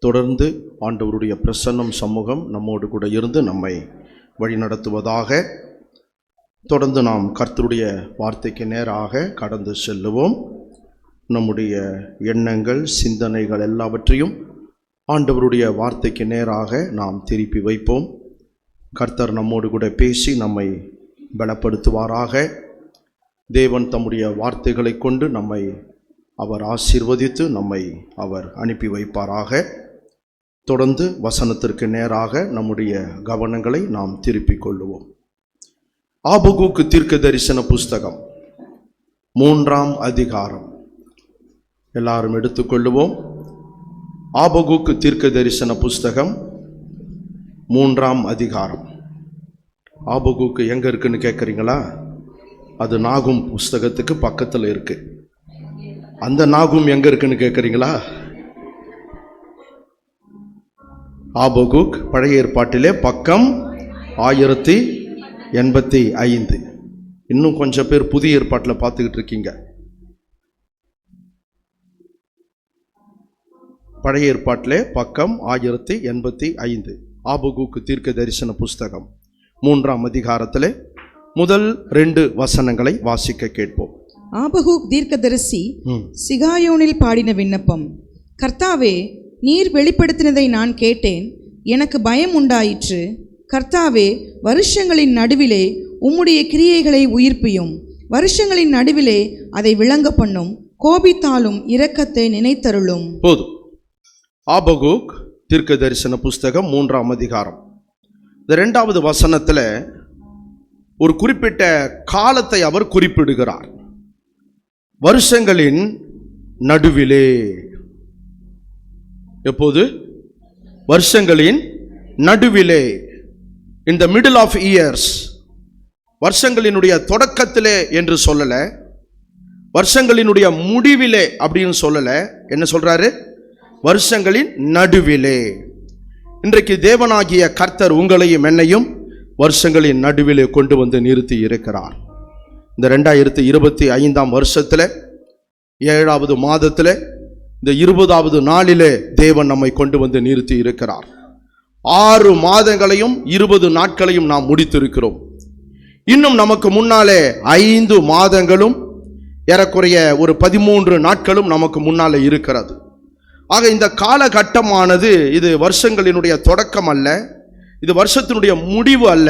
தொடர்ந்து ஆண்டவருடைய பிரசன்னம் சமூகம் நம்மோடு கூட இருந்து நம்மை வழிநடத்துவதாக. தொடர்ந்து நாம் கர்த்தருடைய வார்த்தைக்கு நேராக கடந்து செல்லுவோம். நம்முடைய எண்ணங்கள், சிந்தனைகள் எல்லாவற்றையும் ஆண்டவருடைய வார்த்தைக்கு நேராக நாம் திருப்பி வைப்போம். கர்த்தர் நம்மோடு கூட பேசி நம்மை பலப்படுத்துவாராக. தேவன் தம்முடைய வார்த்தைகளை கொண்டு நம்மை அவர் ஆசீர்வதித்து நம்மை அவர் அனுப்பி வைப்பாராக. தொடர்ந்து வசனத்திற்கு நேராக நம்முடைய கவனங்களை நாம் திருப்பிக் கொள்ளுவோம். ஆபகூக்கு தீர்க்க தரிசன புஸ்தகம் 3ஆம் அதிகாரம் எல்லாரும் எடுத்துக்கொள்ளுவோம். ஆபகூக்கு தீர்க்க தரிசன புஸ்தகம் 3ஆம் அதிகாரம். ஆபகூக்கு எங்க இருக்குன்னு கேட்குறீங்களா? அது நாகும் புஸ்தகத்துக்கு பக்கத்தில் இருக்கு. அந்த நாகும் எங்க இருக்குன்னு கேட்குறீங்களா? ஆபகூக் பழைய ஏற்பாட்டிலே பக்கம் 1085. இன்னும் கொஞ்சம் பேர் புதிய ஏற்பாட்டில் பார்த்துக்கிட்டு இருக்கீங்க. பழைய ஏற்பாட்டிலே பக்கம் 1085. ஆபகூக்கு தீர்க்க தரிசன புஸ்தகம் 3ஆம் அதிகாரத்திலே முதல் 2 வசனங்களை வாசிக்க கேட்போம். ஆபகூக் தீர்க்கதரிசி சிகாயோனில் பாடின விண்ணப்பம். கர்த்தாவே, நீர் வெளிப்படுத்தினதை நான் கேட்டேன், எனக்கு பயம் உண்டாயிற்று. கர்த்தாவே, வருஷங்களின் நடுவிலே உம்முடைய கிரியைகளை உயிர்ப்பியும், வருஷங்களின் நடுவிலே அதை விளங்க பண்ணும், கோபித்தாலும் இரக்கத்தை நினைத்தருளும். போதும். ஆபகூக் தீர்க்க தரிசன புஸ்தகம் 3ஆம் அதிகாரம் இந்த 2வது வசனத்தில் ஒரு குறிப்பிட்ட காலத்தை அவர் குறிப்பிடுகிறார். வருஷங்களின் நடுவிலே. எப்போது? வருஷங்களின் நடுவிலே, இன் த மிடில் ஆஃப் இயர்ஸ். வருஷங்களினுடைய தொடக்கத்திலே என்று சொல்லல, வருஷங்களினுடைய முடிவிலே அப்படின்னு சொல்லல. என்ன சொல்றாரு? வருஷங்களின் நடுவிலே. இன்றைக்கு தேவனாகிய கர்த்தர் உங்களையும் என்னையும் வருஷங்களின் நடுவிலே கொண்டு வந்து நிறுத்தி இருக்கிறார். இந்த 2025ஆம் வருஷத்தில் 7வது மாதத்தில் இந்த 20வது நாளிலே தேவன் நம்மை கொண்டு வந்து நிறுத்தி இருக்கிறார். 6 மாதங்களையும் 20 நாட்களையும் நாம் முடித்திருக்கிறோம். இன்னும் நமக்கு முன்னாலே 5 மாதங்களும் ஏறக்குறைய ஒரு 13 நாட்களும் நமக்கு முன்னாலே இருக்கிறது. ஆக இந்த காலகட்டமானது இது வருஷங்களினுடைய தொடக்கம் அல்ல, இது வருஷத்தினுடைய முடிவு அல்ல,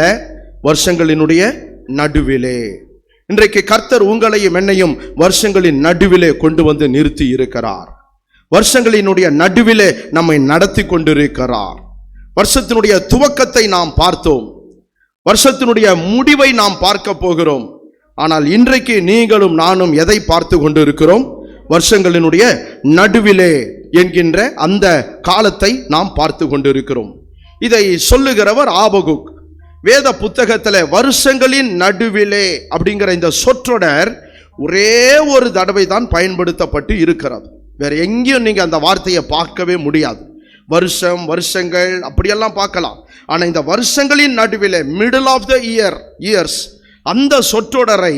வருஷங்களினுடைய நடுவிலே. இன்றைக்கு கர்த்தர் உங்களையும் என்னையும் வருஷங்களின் நடுவிலே கொண்டு வந்து நிறுத்தி இருக்கிறார். வருஷங்களினுடைய நடுவிலே நம்மை நடத்தி கொண்டிருக்கிறார். வருஷத்தினுடைய துவக்கத்தை நாம் பார்த்தோம், வருஷத்தினுடைய முடிவை நாம் பார்க்க போகிறோம். ஆனால் இன்றைக்கு நீங்களும் நானும் எதை பார்த்து கொண்டிருக்கிறோம்? வருஷங்களினுடைய நடுவிலே என்கின்ற அந்த காலத்தை நாம் பார்த்து கொண்டிருக்கிறோம். இதை சொல்லுகிறவர் ஆபகூக். வேத புத்தகத்தில் வருஷங்களின் நடுவிலே அப்படிங்கிற இந்த சொற்றொடர் ஒரே ஒரு தடவை தான் பயன்படுத்தப்பட்டு இருக்கிறது. வேற எங்கேயும் நீங்க அந்த வார்த்தையை பார்க்கவே முடியாது. வருஷம், வருஷங்கள் அப்படியெல்லாம் பார்க்கலாம். ஆனால் இந்த வருஷங்களின் நடுவிலே, மிடில் ஆஃப் த இயர்ஸ், அந்த சொற்றொடரை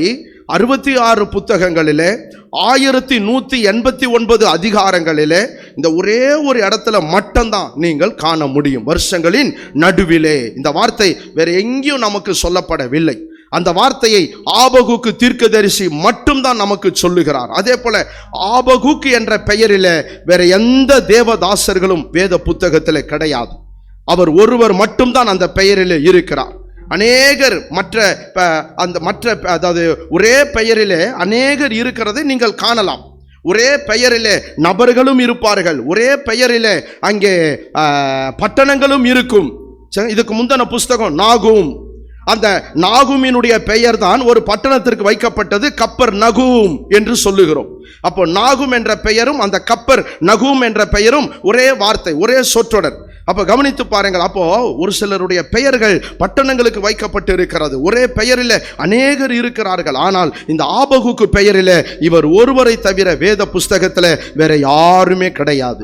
66 புத்தகங்களிலே 1189 அதிகாரங்களிலே இந்த ஒரே ஒரு இடத்துல மட்டும்தான் நீங்கள் காண முடியும். வருஷங்களின் நடுவிலே இந்த வார்த்தை வேற எங்கேயும் நமக்கு சொல்லப்படவில்லை. அந்த வார்த்தையை ஆபகூக்கு தீர்க்கதரிசி மட்டும்தான் நமக்கு சொல்லுகிறார். அதே போல ஆபகூக்கு என்ற பெயரில் வேற எந்த தேவதாசர்களும் வேத புத்தகத்தில் கிடையாது. அவர் ஒருவர் மட்டும்தான் அந்த பெயரில் இருக்கிறார். அநேகர் அதாவது ஒரே பெயரிலே அநேகர் இருக்கிறதை நீங்கள் காணலாம். ஒரே பெயரிலே நபர்களும் இருப்பார்கள், ஒரே பெயரிலே அங்கே பட்டணங்களும் இருக்கும். இதுக்கு முந்தின புஸ்தகம் நாகும். அந்த நாகுமினுடைய பெயர் தான் ஒரு பட்டணத்திற்கு வைக்கப்பட்டது, கப்பர் நகூம் என்று சொல்லுகிறோம். அப்போ நாகும் என்ற பெயரும் அந்த கப்பர் நகூம் என்ற பெயரும் ஒரே வார்த்தை, ஒரே சொற்றொடர். அப்போ கவனித்து பாருங்கள். அப்போ ஒரு சிலருடைய பெயர்கள் பட்டணங்களுக்கு வைக்கப்பட்டு இருக்கிறது, ஒரே பெயரில் அநேகர் இருக்கிறார்கள். ஆனால் இந்த ஆபகூக்கு பெயரில் இவர் ஒருவரை தவிர வேத புஸ்தகத்தில் வேற யாருமே கிடையாது.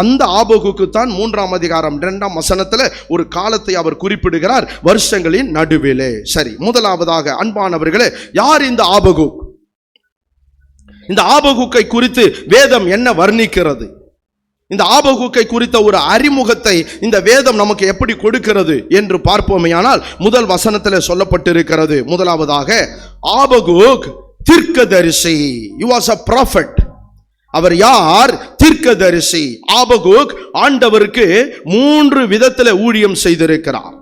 அந்த ஆபகூக்கு தான் 3ஆம் அதிகாரம் 2ஆம் வசனத்தில் ஒரு காலத்தை அவர் குறிப்பிடுகிறார், வருஷங்களின் நடுவிலே. சரி, முதலாவதாக அன்பானவர்களே, யார் இந்த ஆபகூக்? இந்த ஆபகூக்கை குறித்து வேதம் என்ன வர்ணிக்கிறது? இந்த ஆபகுக்கை குறித்த ஒரு அறிமுகத்தை இந்த வேதம் நமக்கு எப்படி கொடுக்கிறது என்று பார்ப்போமேயானால் முதல் வசனத்தில் சொல்லப்பட்டிருக்கிறது. முதலாவதாக ஆபகுக் தீர்க்கதரிசி. He was a prophet. அவர் யார்? தீர்க்கதரிசி. ஆபகுக் ஆண்டவருக்கு 3 விதத்தில் ஊழியம் செய்திருக்கிறார்.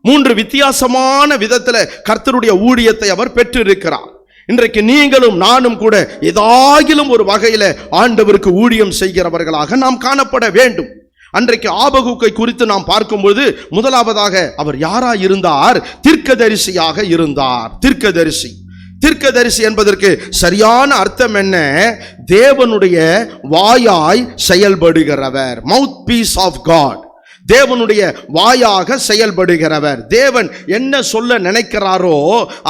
3 வித்தியாசமான விதத்தில் கர்த்தருடைய ஊழியத்தை அவர் பெற்றிருக்கிறார். இன்றைக்கு நீங்களும் நானும் கூட ஏதாகிலும் ஒரு வகையில ஆண்டவருக்கு ஊழியம் செய்கிறவர்களாக நாம் காணப்பட வேண்டும். அன்றைக்கு ஆபகுக்கை குறித்து நாம் பார்க்கும்போது முதலாவதாக அவர் யாரா இருந்தார்? தீர்க்கதரிசியாக இருந்தார். தீர்க்கதரிசி. தீர்க்கதரிசி என்பதற்கு சரியான அர்த்தம் என்ன? தேவனுடைய வாயாய் செயல்படுகிறவர். மவுத் பீஸ் ஆஃப் காட். தேவனுடைய வாயாக செயல்படுகிறவர். தேவன் என்ன சொல்ல நினைக்கிறாரோ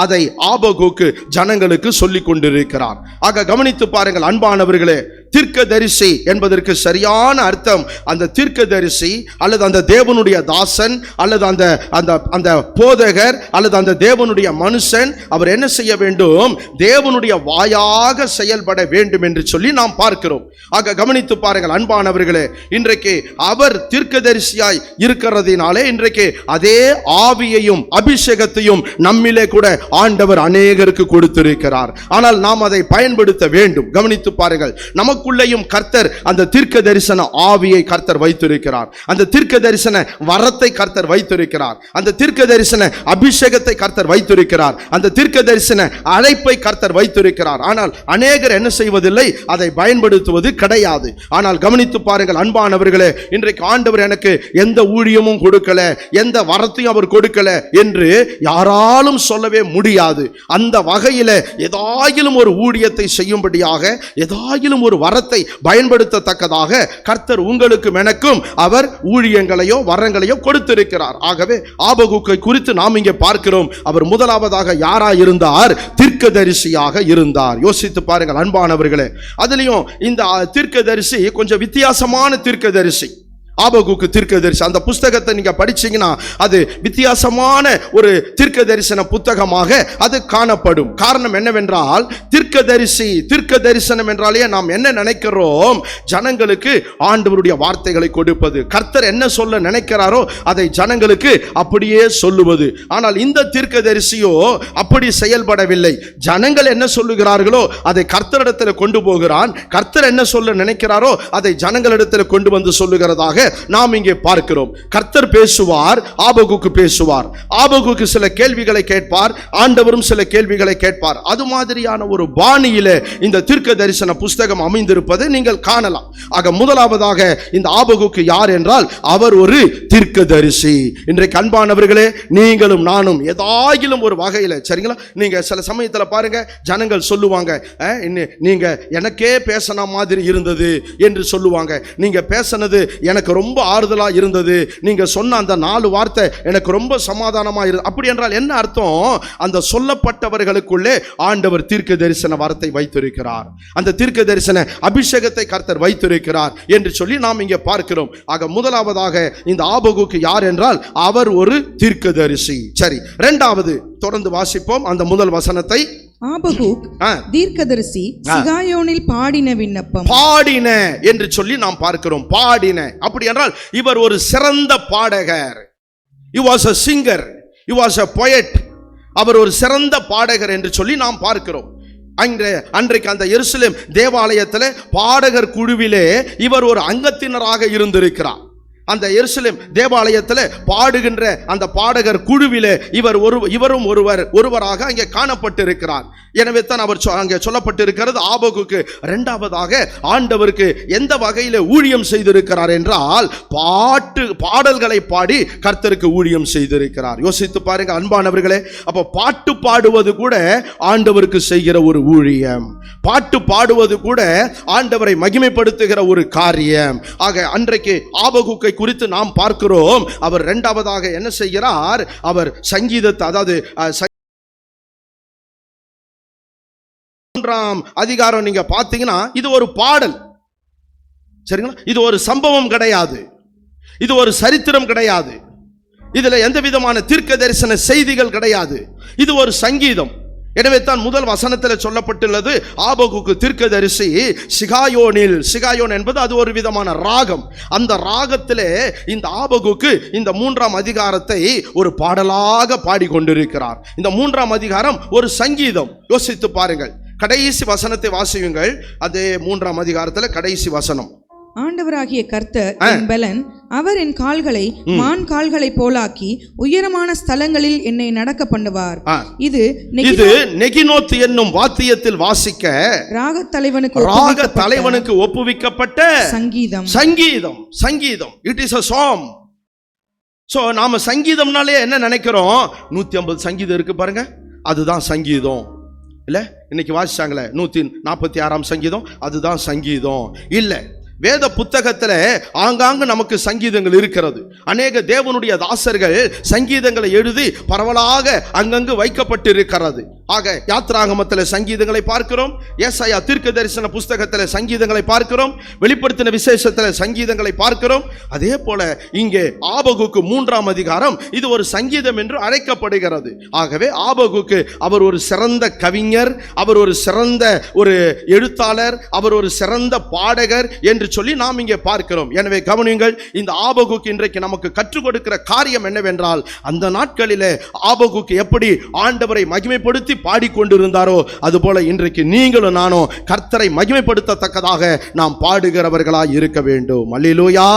அதை ஆபகுக்கு ஜனங்களுக்கு சொல்லிக் கொண்டிருக்கிறார். ஆக கவனித்து பாருங்கள் அன்பானவர்களே, தீர்க்கதரிசி என்பதற்கு சரியான அர்த்தம் அந்த தீர்க்கதரிசி அல்லது அந்த தேவனுடைய தாசன் அல்லது அந்த அந்த அந்த போதகர் அல்லது அந்த தேவனுடைய மனுஷன் அவர் என்ன செய்ய வேண்டும்? தேவனுடைய வாயாக செயல்பட வேண்டும் என்று சொல்லி நாம் பார்க்கிறோம். ஆக கவனித்து பாருங்கள் அன்பானவர்களே, இன்றைக்கு அவர் தீர்க்கதரிசியாய் இருக்கிறதினாலே இன்றைக்கு அதே ஆவியையும் அபிஷேகத்தையும் நம்மிலே கூட ஆண்டவர் அநேகருக்கு கொடுத்திருக்கிறார். ஆனால் நாம் அதை பயன்படுத்த வேண்டும். கவனித்து பாருங்கள், நமக்குள்ளேயும் கர்த்தர் அந்த தீர்க்க தரிசன ஆவியை கர்த்தர் வைத்திருக்கிறார். அந்த தீர்க்க தரிசன வரத்தை கர்த்தர் வைத்திருக்கிறார். அந்த தீர்க்க தரிசன அபிஷேகத்தை கர்த்தர் வைத்திருக்கிறார். அந்த தீர்க்க தரிசன அழைப்பை கர்த்தர் வைத்திருக்கிறார். ஆனால் அநேகர் என்ன செய்வதில்லை? அதை பயன்படுத்துவது கிடையாது. ஆனால் கவனித்து பாருங்கள் அன்பானவர்களே, இன்றைக்கு ஆண்டவர் எனக்கு எந்த ஊழியமும் கொடுக்கல, எந்த வரத்தையும் அவர் கொடுக்கல என்று யாராலும் சொல்லவே முடியாது. அந்த வகையில ஏதாயிலும் ஒரு ஊழியத்தை செய்யும்படியாக, ஏதாயிலும் ஒரு வரத்தை பயன்படுத்தத்தக்கதாக கர்த்தர் உங்களுக்கும் எனக்கும் அவர் ஊழியங்களையோ வரங்களையோ கொடுத்திருக்கிறார். ஆகவே ஆபகுக்கை குறித்து நாம் இங்கே பார்க்கிறோம். அவர் முதலாவதாக யாரா இருந்தார்? தீர்க்கதரிசியாக இருந்தார். யோசித்து பாருங்கள் அன்பானவர்களே, அதுலயும் இந்த தீர்க்கதரிசி கொஞ்சம் வித்தியாசமான தீர்க்கதரிசி. ஆபகுக்கு தீர்க்கதரிசி அந்த புஸ்தகத்தை நீங்க படிச்சீங்கன்னா அது வித்தியாசமான ஒரு தீர்க்க தரிசன புத்தகமாக அது காணப்படும். காரணம் என்னவென்றால், தீர்க்க தரிசனம் என்றாலே நாம் என்ன நினைக்கிறோம்? ஜனங்களுக்கு ஆண்டவருடைய வார்த்தைகளை கொடுப்பது, கர்த்தர் என்ன சொல்ல நினைக்கிறாரோ அதை ஜனங்களுக்கு அப்படியே சொல்லுவது. ஆனால் இந்த தீர்க்கதரிசியோ அப்படி செயல்படவில்லை. ஜனங்கள் என்ன சொல்லுகிறார்களோ அதை கர்த்தரிடத்தில் கொண்டு போகிறான். கர்த்தர் என்ன சொல்ல நினைக்கிறாரோ அதை ஜனங்களிடத்தில் கொண்டு வந்து சொல்லுகிறதாக நாம் இங்கே பார்க்கிறோம். கர்த்தர் பேசுவார், ஆபகுக்கு பேசுவார். ஆபகுக்கு சில கேள்விகளை கேட்பார், ஆண்டவரும் சில கேள்விகளை கேட்பார். அது மாதிரியான ஒரு பாணியிலே இந்த தீர்க்க தரிசன புஸ்தகம் அமைந்திருப்பதை நீங்கள் காணலாம். ஆக முதலாவதாக இந்த ஆபகுக்கு யார் என்றால் அவர் ஒரு தீர்க்கதரிசி. இன்றைக்கு அன்பானவர்களே, நீங்களும் நானும் ஏதாயிலும் ஒரு வகையில், சரிங்களா, நீங்க சில சமயத்தில் பாருங்க, ஜனங்கள் சொல்லுவாங்க, நீங்க எனக்கே பேசின மாதிரி இருந்தது என்று சொல்லுவாங்க. நீங்க பேசினது எனக்கு ரொம்ப ஆறுதலா இருந்தது, நீங்க சொன்ன அந்த 4 வார்த்தை எனக்கு ரொம்ப சமாதானமா இருந்தது. அப்படி என்றால் என்ன அர்த்தம்? அந்த சொல்லப்பட்டவர்களுக்குள்ளே ஆண்டவர் தீர்க்க தரிசன வரத்தை வைத்திருக்கிறார், அந்த தீர்க்க தரிசன அபிஷேகத்தை கர்த்தர் வைத்திருக்கிறார் என்று சொல்லி நாம் இங்கே பார்க்கிறோம். ஆக முதலாவதாக இந்த ஆபகுக்கு யார் என்றால் அவர் ஒரு தீர்க்கதரிசி. சரி, இரண்டாவது தொடர்ந்து வாசிப்போம் அந்த முதல் வசனத்தை. ஆபகுக் தீர்க்கதரிசி சிகாயோனில் பாடின விண்ணப்பம். பாடின என்று சொல்லி நாம் பார்க்கிறோம். பாடின அப்படி என்றால் இவர் ஒரு சிறந்த பாடகர். He was a singer, he was a poet. அவர் ஒரு சிறந்த பாடகர் என்று சொல்லி நாம் பார்க்கிறோம். அன்றைக்கு அந்த எருசலேம் தேவாலயத்தில் பாடகர் குழுவிலே இவர் ஒரு அங்கத்தினராக இருந்திருக்கிறார். அந்த எருசலேம் தேவாலயத்தில் பாடுகின்ற அந்த பாடகர் குழுவிலே இவரும் ஒருவராக அங்கே காணப்பட்டிருக்கிறார். எனவே தான் அவர் அங்கே சொல்லப்பட்டிருக்கிறது. ஆபகுக்கு இரண்டாவதாக ஆண்டவருக்கு எந்த வகையில் ஊழியம் செய்திருக்கிறார் என்றால் பாடல்களை பாடி கர்த்தருக்கு ஊழியம் செய்திருக்கிறார். யோசித்து பாருங்க அன்பானவர்களே, அப்போ பாட்டு பாடுவது கூட ஆண்டவருக்கு செய்கிற ஒரு ஊழியம், பாட்டு பாடுவது கூட ஆண்டவரை மகிமைப்படுத்துகிற ஒரு காரியம். ஆக அன்றைக்கு ஆபகுக்கை குறித்து நாம் பார்க்கிறோம். அவர் இரண்டாவதாக என்ன செய்கிறார்? அவர் சங்கீதத்தை, அதாவது 1ஆம் அதிகாரம் நீங்க பார்த்தீங்கன்னா இது ஒரு பாடல், சரிங்களா? இது ஒரு சம்பவம் கிடையாது, இது ஒரு சரித்திரம் கிடையாது, இதுல எந்த விதமான தீர்க்க தரிசன செய்திகள் கிடையாது. இது ஒரு சங்கீதம். எனவே தான் முதல் வசனத்தில் சொல்லப்பட்டுள்ளது ஆபகுக்கு தீர்க்கதரிசி சிகாயோன் என்பது அது ஒரு விதமான ராகம். அந்த ராகத்திலே இந்த ஆபகுக்கு இந்த 3ஆம் அதிகாரத்தை ஒரு பாடலாக பாடிக்கொண்டிருக்கிறார். இந்த 3ஆம் அதிகாரம் ஒரு சங்கீதம். யோசித்து பாருங்கள். கடைசி வசனத்தை வாசியுங்கள். அதே 3ஆம் அதிகாரத்தில் கடைசி வசனம். ஆண்டவராகிய கர்த்தர் என் பலன், அவர் என் கால்களை மான் கால்களை போலாக்கி உயரமான ஸ்தலங்களில் என்னை நடக்க பண்ணுவார். இது நெகினோத் என்னும் வாத்தியத்தில் வாசிக்க ராக தலைவனுக்கு ஒப்புவிக்கப்பட்ட சங்கீதம். It is a song. So நாம சங்கீதம்னாலே என்ன நினைக்கிறோம்? 150 சங்கீதம் இருக்கு பாருங்க, அதுதான் சங்கீதம் இல்ல. இன்னைக்கு வாசிச்சாங்களே 146ஆம் சங்கீதம், அதுதான் சங்கீதம் இல்ல. வேத புத்தகத்துல ஆங்காங்கு நமக்கு சங்கீதங்கள் இருக்கிறது. அநேக தேவனுடைய தாசர்கள் சங்கீதங்களை எழுதி பரவலாக அங்கங்கு வைக்கப்பட்டிருக்கிறது. ஆக யாத்ராகமத்தில் சங்கீதங்களை பார்க்கிறோம், ஏசாயா தீர்க்கதரிசன புஸ்தகத்தில் சங்கீதங்களை பார்க்கிறோம், வெளிப்படுத்தின விசேஷத்தில் சங்கீதங்களை பார்க்கிறோம். அதே போல இங்கே ஆபகுக்கு 3ஆம் அதிகாரம் இது ஒரு சங்கீதம் என்று அழைக்கப்படுகிறது. ஆகவே ஆபகுக்கு அவர் ஒரு சிறந்த கவிஞர், அவர் ஒரு சிறந்த ஒரு எழுத்தாளர், அவர் ஒரு சிறந்த பாடகர் என்று சொல்லி நாம் இங்கே பார்க்கிறோம். எனவே கவனியுங்கள், இந்த ஆபகுக்கு இன்றைக்கு நமக்கு கற்றுக் கொடுக்கிற காரியம் என்னவென்றால், அந்த நாட்களிலே ஆபகுக்கு எப்படி ஆண்டவரை மகிமைப்படுத்தி பாடிக்கொண்டிருந்தாரோ அதுபோல இன்றைக்கு நீங்களும் நானும் கர்த்தரை மகிமைப்படுத்தத்தக்கதாக நாம் பாடுகிறவர்களாய் இருக்க வேண்டும். அல்லேலூயா.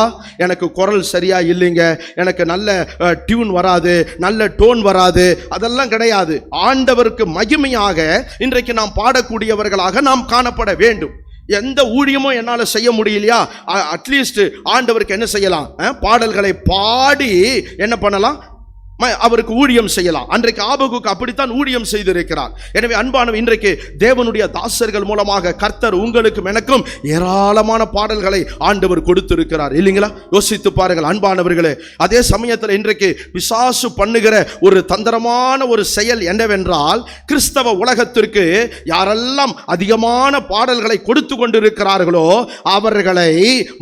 எனக்கு குரல் சரியா இல்லைங்க, எனக்கு நல்ல டியூன் வராது, நல்ல டோன் வராது, அதெல்லாம் கிடையாது. ஆண்டவருக்கு மகிமையாக இன்றைக்கு நாம் பாடக்கூடியவர்களாக நாம் காணப்பட வேண்டும். எந்த ஊழியமும் என்னால செய்ய முடியலையா, அட்லீஸ்ட் ஆண்டவருக்கு என்ன செய்யலாம்? பாடல்களை பாடி என்ன பண்ணலாம்? அவருக்கு ஊழியம் செய்யலாம். அன்றைக்கு ஆபகுக்கு அப்படித்தான் ஊழியம் செய்திருக்கிறார். எனவே அன்பானவர், இன்றைக்கு தேவனுடைய தாசர்கள் மூலமாக கர்த்தர் உங்களுக்கும் எனக்கும் ஏராளமான பாடல்களை ஆண்டவர் கொடுத்திருக்கிறார் இல்லைங்களா? யோசித்து பாருங்கள் அன்பானவர்களே. அதே சமயத்தில் இன்றைக்கு பிசாசு பண்ணுகிற ஒரு தந்திரமான ஒரு செயல் என்னவென்றால், கிறிஸ்தவ உலகத்திற்கு யாரெல்லாம் அதிகமான பாடல்களை கொடுத்து கொண்டிருக்கிறார்களோ அவர்களை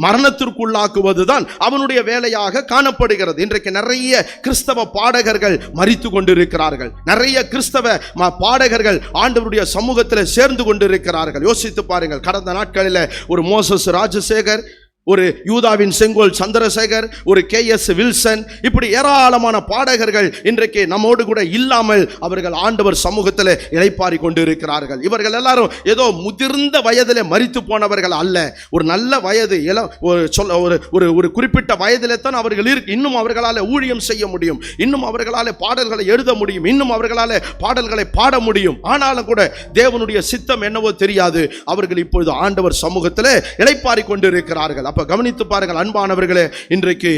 மரணத்திற்குள்ளாக்குவதுதான் அவனுடைய வேலையாக காணப்படுகிறது. இன்றைக்கு நிறைய கிறிஸ்தவ பாடகர்கள் மரித்து கொண்டிருக்கிறார்கள். நிறைய கிறிஸ்தவ பாடகர்கள் ஆண்டவருடைய சமூகத்தில் சேர்ந்து கொண்டிருக்கிறார்கள். யோசித்து பாருங்கள். கடந்த நாட்களில் ஒரு மோசஸ் ராஜசேகர், ஒரு யூதாவின் செங்கோல் சந்திரசேகர், ஒரு KS வில்சன், இப்படி ஏராளமான பாடகர்கள் இன்றைக்கு நம்மோடு கூட இல்லாமல் அவர்கள் ஆண்டவர் சமூகத்தில் இளைப்பாரி கொண்டிருக்கிறார்கள். இவர்கள் எல்லாரும் ஏதோ முதிர்ந்த வயதில் மரித்து போனவர்கள் அல்ல. ஒரு நல்ல வயது, ஒரு குறிப்பிட்ட வயதிலே தான் அவர்கள் இன்னும் அவர்களால் ஊழியம் செய்ய முடியும், இன்னும் அவர்களால் பாடல்களை எழுத முடியும், இன்னும் அவர்களால் பாடல்களை பாட முடியும். ஆனாலும் கூட தேவனுடைய சித்தம் என்னவோ தெரியாது, அவர்கள் இப்பொழுது ஆண்டவர் சமூகத்தில் இளைப்பாரி கொண்டிருக்கிறார்கள். அப்ப கவனித்து பாருங்கள் அன்பானவர்களே, இன்றைக்கு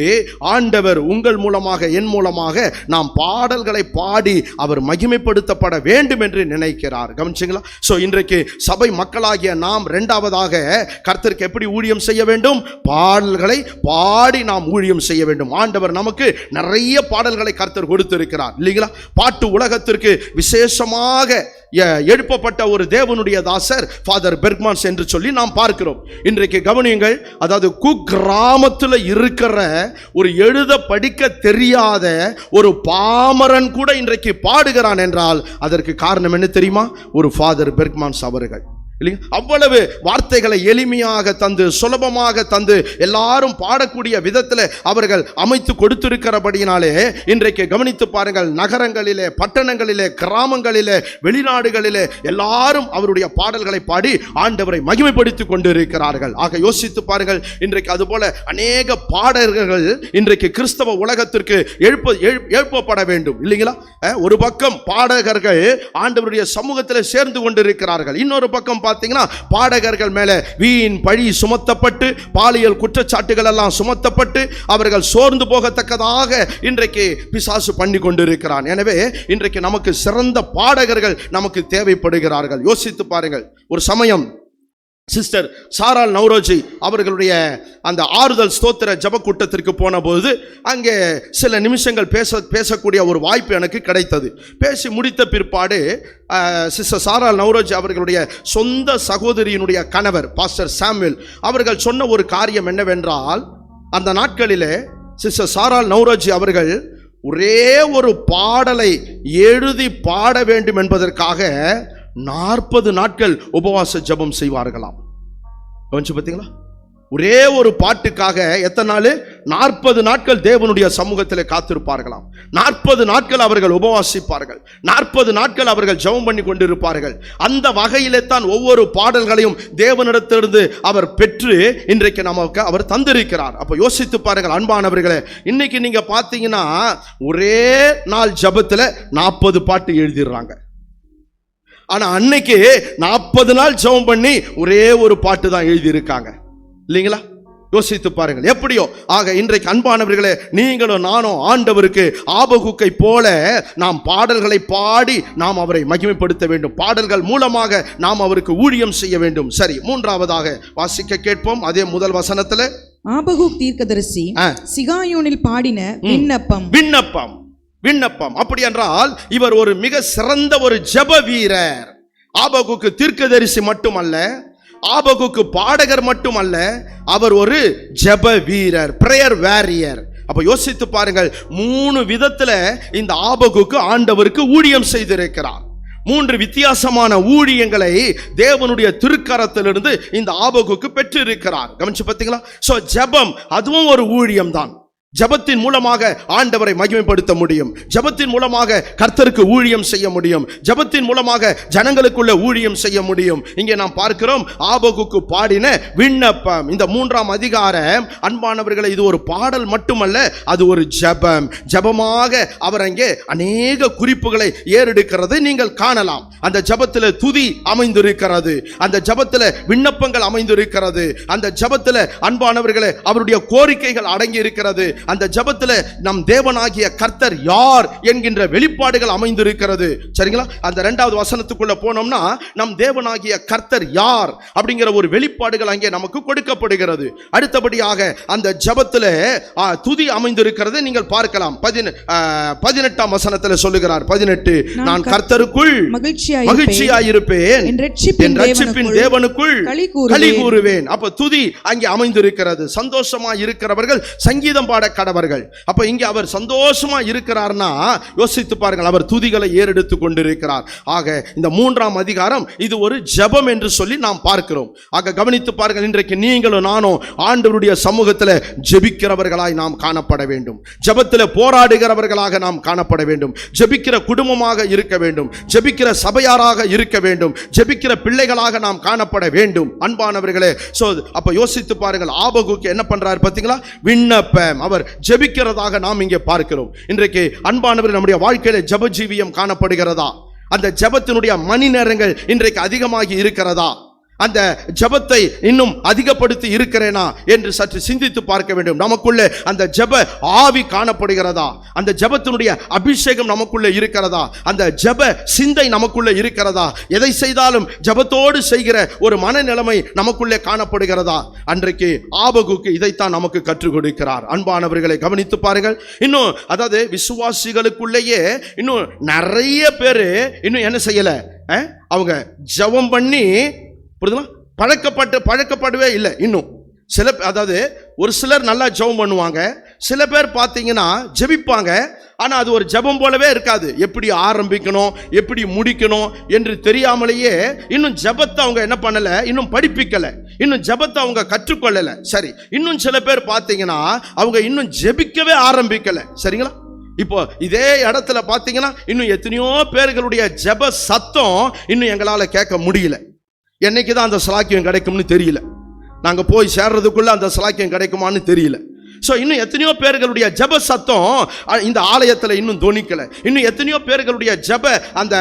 ஆண்டவர் உங்கள் மூலமாக என் மூலமாக நாம் பாடல்களை பாடி அவர் மகிமைப்படுத்தப்பட வேண்டும் என்று நினைக்கிறார். கவனிச்சிங்களா? சோ இன்றைக்கு சபை மக்களாகிய நாம் இரண்டாவதாக கர்த்தருக்கு எப்படி ஊழியம் செய்ய வேண்டும்? பாடல்களை பாடி நாம் ஊழியம் செய்ய வேண்டும். ஆண்டவர் நமக்கு நிறைய பாடல்களை கர்த்தர் கொடுத்திருக்கிறார் இல்லைங்களா? பாட்டு உலகத்திற்கு விசேஷமாக எழுப்பப்பட்ட ஒரு தேவனுடைய தாசர் ஃபாதர் பெர்க்மான்ஸ் என்று சொல்லி நாம் பார்க்கிறோம். இன்றைக்கு கவனியுங்கள், அதாவது குக்கிராமத்தில் இருக்கிற ஒரு எழுத படிக்க தெரியாத ஒரு பாமரன் கூட இன்றைக்கு பாடுகிறான் என்றால் அதற்கு காரணம் என்ன தெரியுமா? ஒரு ஃபாதர் பெர்க்மான்ஸ் அவர்கள். அவ்வளவு வார்த்தைகளை எளிமையாக தந்து, சுலபமாக தந்து, எல்லாரும் பாடக்கூடிய விதத்தில் அவர்கள் அமைத்து கொடுத்திருக்கிறபடியினாலே இன்றைக்கு கவனித்து பாருங்கள், நகரங்களிலே, பட்டணங்களிலே, கிராமங்களிலே, வெளிநாடுகளிலே எல்லாரும் அவருடைய பாடல்களை பாடி ஆண்டவரை மகிமைப்படுத்திக் கொண்டிருக்கிறார்கள். ஆக யோசித்து பாருங்கள், இன்றைக்கு அதுபோல அநேக பாடல்கள் இன்றைக்கு கிறிஸ்தவ உலகத்திற்கு எழுப்பப்பட வேண்டும் இல்லைங்களா? ஒரு பக்கம் பாடகர்கள் ஆண்டவருடைய சமூகத்தில் சேர்ந்து கொண்டிருக்கிறார்கள், இன்னொரு பக்கம் பார்த்தீங்கன்னா பாடகர்கள் மேல வீண் பழி சுமத்தப்பட்டு, பாலியல் குற்றச்சாட்டுகள் எல்லாம் சுமத்தப்பட்டு அவர்கள் சோர்ந்து போகத்தக்கதாக இன்றைக்கு பிசாசு பண்ணி கொண்டிருக்கிறான். எனவே இன்றைக்கு நமக்கு சிறந்த பாடகர்கள் நமக்கு தேவைப்படுகிறார்கள். யோசித்து பாருங்கள். ஒரு சமயம் சிஸ்டர் சாரால் நவ்ரோஜி அவர்களுடைய அந்த ஆறுதல் ஸ்தோத்திர ஜப கூட்டத்திற்கு போன போது அங்கே சில நிமிஷங்கள் பேசக்கூடிய ஒரு வாய்ப்பு எனக்கு கிடைத்தது. பேசி முடித்த பிற்பாடு சிஸ்டர் சாரால் நவ்ரோஜி அவர்களுடைய சொந்த சகோதரியினுடைய கணவர் பாஸ்டர் சாமுவேல் அவர்கள் சொன்ன ஒரு காரியம் என்னவென்றால், அந்த நாட்களிலே சிஸ்டர் சாரால் நவ்ரோஜி அவர்கள் ஒரே ஒரு பாடலை எழுதி பாட வேண்டும் என்பதற்காக 40 நாட்கள் உபவாச ஜெபம் செய்வார்களாம். கவனிச்சு பார்த்தீங்களா? ஒரே ஒரு பாட்டுக்காக எத்தனை நாள்? 40 நாட்கள் தேவனுடைய சமூகத்தில் காத்திருப்பார்களாம். 40 நாட்கள் அவர்கள் உபவாசிப்பார்கள். 40 நாட்கள் அவர்கள் ஜெபம் பண்ணி கொண்டிருப்பார்கள். அந்த வகையிலே தான் ஒவ்வொரு பாடல்களையும் தேவனிடத்திலிருந்து அவர் பெற்று இன்றைக்கு நமக்கு அவர் தந்திருக்கிறார். அப்ப யோசித்து பாருங்கள் அன்பானவர்களே, இன்னைக்கு நீங்க பார்த்தீங்கன்னா ஒரே நாள் ஜெபத்தில் 40 பாட்டு எழுதிடுறாங்க. ஆனா அன்னைக்கு 40 நாள் ஜெபம் பண்ணி ஒரே ஒரு பாட்டு தான் எழுதியிருக்காங்க இல்லைங்களா? யோசித்து பாருங்கள். எப்படியோ ஆக இன்றைக்கு அன்பானவர்களே, நீங்களும் நானும் ஆண்டவருக்கு ஆபகுக்கை போல நாம் பாடல்களை பாடி நாம் அவரை மகிமைப்படுத்த வேண்டும். பாடல்கள் மூலமாக நாம் அவருக்கு ஊழியம் செய்ய வேண்டும். சரி, மூன்றாவதாக வாசிக்க கேட்போம். அதே முதல் வசனத்துல ஆபகுக் தீர்க்கதரிசி சிகாயோனில் பாடின விண்ணப்பம். விண்ணப்பம் விண்ணப்பம் அப்படி என்றால் இவர் ஒரு மிக சிறந்த ஒரு ஜெப வீரர். ஆபகுக்கு தீர்க்கதரிசி மட்டுமல்ல, ஆபகுக்கு பாடகர் மட்டுமல்ல, அவர் ஒரு ஜெப வீரர், பிரேயர் வாரியர். அப்ப யோசித்து பாருங்கள், 3 விதத்துல இந்த ஆபகுக்கு ஆண்டவருக்கு ஊழியம் செய்திருக்கிறார். 3 வித்தியாசமான ஊழியங்களை தேவனுடைய திருக்கரத்திலிருந்து இந்த ஆபகுக்கு பெற்றிருக்கிறார். கவனிச்சு பார்த்தீங்களா? சோ ஜெபம் அதுவும் ஒரு ஊழியம் தான். ஜெபத்தின் மூலமாக ஆண்டவரை மகிமைப்படுத்த முடியும். ஜெபத்தின் மூலமாக கர்த்தருக்கு ஊழியம் செய்ய முடியும். ஜெபத்தின் மூலமாக ஜனங்களுக்குள்ள ஊழியம் செய்ய முடியும். இங்கே நாம் பார்க்கிறோம் ஆபகுக்கு பாடின விண்ணப்பம். இந்த 3ஆம் அதிகாரம் அன்பானவர்களை, இது ஒரு பாடல் மட்டுமல்ல, அது ஒரு ஜெபம். ஜெபமாக அவர் அங்கே அநேக குறிப்புகளை ஏறெடுக்கிறது நீங்கள் காணலாம். அந்த ஜெபத்தில் துதி அமைந்திருக்கிறது, அந்த ஜெபத்தில் விண்ணப்பங்கள் அமைந்திருக்கிறது, அந்த ஜெபத்தில் அன்பானவர்களே அவருடைய கோரிக்கைகள் அடங்கி இருக்கிறது. அந்த ஜெபத்தில் நம் தேவனாகிய கர்த்தர் யார் என்கின்ற வெளிப்பாடுகள் அமைந்திருக்கிறது. சரிங்களா? அந்த 2வது வசனத்துக்குள்ள போனோம்னா நம் தேவனாகிய கர்த்தர் யார் அப்படிங்கிற ஒரு வெளிப்பாடுகள் அங்கே நமக்கு கொடுக்கப்படுகிறது. அடுத்தபடியாக அந்த ஜெபத்தில் துதி அமைந்திருக்கிறது நீங்கள் பார்க்கலாம். 18ஆம் வசனத்தில் சொல்லுகிறார், 18, நான் கர்த்தருக்குள் மகிழ்ச்சியாயிருப்பேன், என் ரட்சிப்பின் தேவனுக்குள் களி கூறுவேன். அப்ப துதி அங்கே அமைந்திருக்கிறது. சந்தோஷமா இருக்கிறவர்கள் சங்கீதம் பாட கடவர்கள். அப்ப இங்க அவர் சந்தோஷமா இருக்கிறார்னா யோசித்து பாருங்கள், அவர் துதிகளை ஏறெடுத்து கொண்டிருக்கிறார். ஆக இந்த 3ஆம் அதிகாரம் இது ஒரு ஜெபம் என்று சொல்லி நாம் பார்க்கிறோம். ஆக கவனித்து பாருங்கள், இன்றைக்கு நீங்களும் நானும் ஆண்டவருடைய சமூகத்தில் ஜெபிக்கிறவர்களாய் நாம் காணப்பட வேண்டும். ஜெபத்தில் போராடுகிறவர்களாக நாம் காணப்பட வேண்டும். ஜெபிக்கிற குடும்பமாக இருக்க வேண்டும். ஜெபிக்கிற சபையாராக இருக்க வேண்டும். ஜெபிக்கிற பிள்ளைகளாக நாம் காணப்பட வேண்டும். அன்பானவர்களே, சோ அப்ப யோசித்து பாருங்கள், ஆபகுக்கு என்ன பண்றாரு பாத்தீங்களா? விண்ணப்பம். அவர் ஜெபிக்கிறதாக நாம் இங்கே பார்க்கிறோம். இன்றைக்கு அன்பானவர்கள், நம்முடைய வாழ்க்கையில ஜெப ஜீவியம் காணப்படுகிறதா? அந்த ஜெபத்தினுடைய மணி நேரங்கள் இன்றைக்கு அதிகமாகி இருக்கிறதா? அந்த ஜெபத்தை இன்னும் அதிகப்படுத்தி இருக்கிறேனா என்று சற்று சிந்தித்து பார்க்க வேண்டும். நமக்குள்ளே அந்த ஜெப ஆவி காணப்படுகிறதா? அந்த ஜெபத்தினுடைய அபிஷேகம் நமக்குள்ளே இருக்கிறதா? அந்த ஜெப சிந்தை நமக்குள்ளே இருக்கிறதா? எதை செய்தாலும் ஜெபத்தோடு செய்கிற ஒரு மனநிலைமை நமக்குள்ளே காணப்படுகிறதா? அன்றைக்கு ஆபகுக்கு இதைத்தான் நமக்கு கற்றுக் கொடுக்கிறார். அன்பானவர்களை கவனித்து பாருங்கள். இன்னும் அதாவது விசுவாசிகளுக்குள்ளேயே இன்னும் நிறைய பேர் இன்னும் என்ன செய்யல, அவங்க ஜெபம் பண்ணி பழக்கப்படவே இல்லை. இன்னும் சில, அதாவது ஒரு சிலர் நல்லா ஜெபம் பண்ணுவாங்க, சில பேர் பார்த்தீங்கன்னா ஜெபிப்பாங்க, ஆனால் அது ஒரு ஜெபம் போலவே இருக்காது. எப்படி ஆரம்பிக்கணும், எப்படி முடிக்கணும் என்று தெரியாமலேயே இன்னும் ஜெபத்தை அவங்க என்ன பண்ணலை, இன்னும் படிப்பிக்கலை, இன்னும் ஜெபத்தை அவங்க கற்றுக்கொள்ளலை. சரி, இன்னும் சில பேர் பார்த்தீங்கன்னா அவங்க இன்னும் ஜெபிக்கவே ஆரம்பிக்கலை. சரிங்களா? இப்போ இதே இடத்துல பார்த்தீங்கன்னா இன்னும் எத்தனையோ பேர்களுடைய ஜெப சத்தம் இன்னும் எங்களால் கேட்க முடியல. என்னைக்கு தான் அந்த சலாக்கியம் கிடைக்கும்னு தெரியல. நாங்கள் போய் சேர்றதுக்குள்ள அந்த சலாக்கியம் கிடைக்குமான்னு தெரியல. ஸோ இன்னும் எத்தனையோ பேர்களுடைய ஜெப சத்தம் இந்த ஆலயத்தில் இன்னும் தொனிக்கலை. இன்னும் எத்தனையோ பேர்களுடைய ஜெப அந்த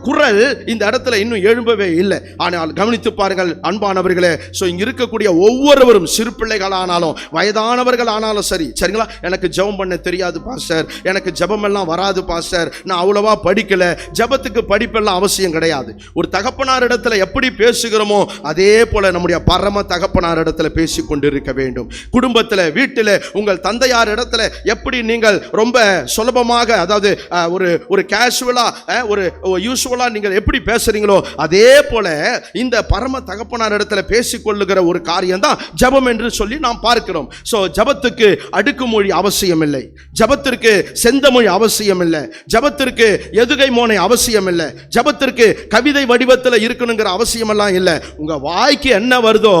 குரல் இந்த இடத்துல இன்னும் எழும்பவே இல்லை. ஆனால் கவனித்து பாருங்கள் அன்பானவர்களே, ஸோ இங்கே இருக்கக்கூடிய ஒவ்வொருவரும், சிறு பிள்ளைகளானாலும் வயதானவர்கள் ஆனாலும் சரி, சரிங்களா, எனக்கு ஜெபம் பண்ண தெரியாது பாஸ்டர், எனக்கு ஜெபமெல்லாம் வராது பாஸ்டர், நான் அவ்வளவா படிக்கலை. ஜெபத்துக்கு படிப்பெல்லாம் அவசியம் கிடையாது. ஒரு தகப்பனார் இடத்துல எப்படி பேசுகிறோமோ அதே போல நம்முடைய பரம தகப்பனார் இடத்துல பேசி கொண்டிருக்க வேண்டும். குடும்பத்தில், வீட்டில் உங்கள் தந்தையார் இடத்துல எப்படி நீங்கள் ரொம்ப சுலபமாக, அதாவது ஒரு கேஷுவலா, ஒரு யூசுவலா நீங்கள் எப்படி பேசுறீங்களோ அதே போல இந்த பரம தகப்பனார் இடத்துல பேசிக்கொள்ளுகிற ஒரு காரியம் தான் ஜெபம் என்று சொல்லி நாம் பார்க்கிறோம். சோ ஜெபத்துக்கு அடுக்குமொழி அவசியம் இல்லை, ஜெபத்திற்கு செந்தமொழி அவசியம் இல்லை, ஜெபத்திற்கு எதுகை மோனை அவசியம் இல்லை, ஜெபத்திற்கு கவிதை வடிவத்தில் இருக்கணுங்கிற அவசியம் எல்லாம் இல்லை. உங்க வாய்க்கு என்ன வருதோ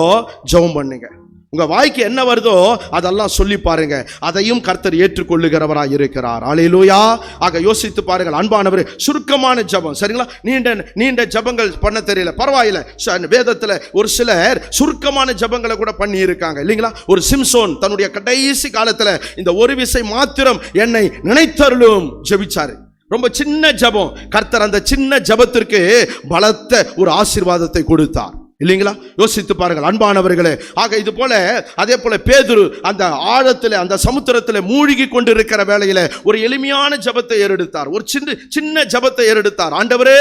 ஜெபம் பண்ணுங்க, உங்க வாய்க்கு என்ன வருதோ அதெல்லாம் சொல்லி பாருங்க, அதையும் கர்த்தர் ஏற்றுக்கொள்ளுகிறவராய் இருக்கிறார். அல்லேலூயா. ஆக யோசித்து பாருங்கள் அன்பானவரே, சுருக்கமான ஜெபம், சரிங்களா? நீண்ட ஜெபங்கள் பண்ண தெரியல, பரவாயில்லை. வேதத்துல ஒரு சிலர் சுருக்கமான ஜெபங்களை கூட பண்ணி இருக்காங்க இல்லைங்களா? ஒரு சிம்சோன் தன்னுடைய கடைசி காலத்துல இந்த ஒரு விசை மாத்திரம் என்னை நினைத்தருளும் ஜெபிச்சாரு. ரொம்ப சின்ன ஜெபம், கர்த்தர் அந்த சின்ன ஜெபத்திற்கு பலத்த ஒரு ஆசீர்வாதத்தை கொடுத்தார் இல்லைங்களா? யோசித்து பாருங்கள் அன்பானவர்களே. ஆக இது போல அதே போல பேதுரு அந்த ஆழத்தில் அந்த சமுத்திரத்தில் மூழ்கி கொண்டிருக்கிற வேளையில ஒரு எளிமையான ஜெபத்தை ஏறெடுத்தார், ஒரு சின்ன ஜெபத்தை ஏறெடுத்தார். ஆண்டவரே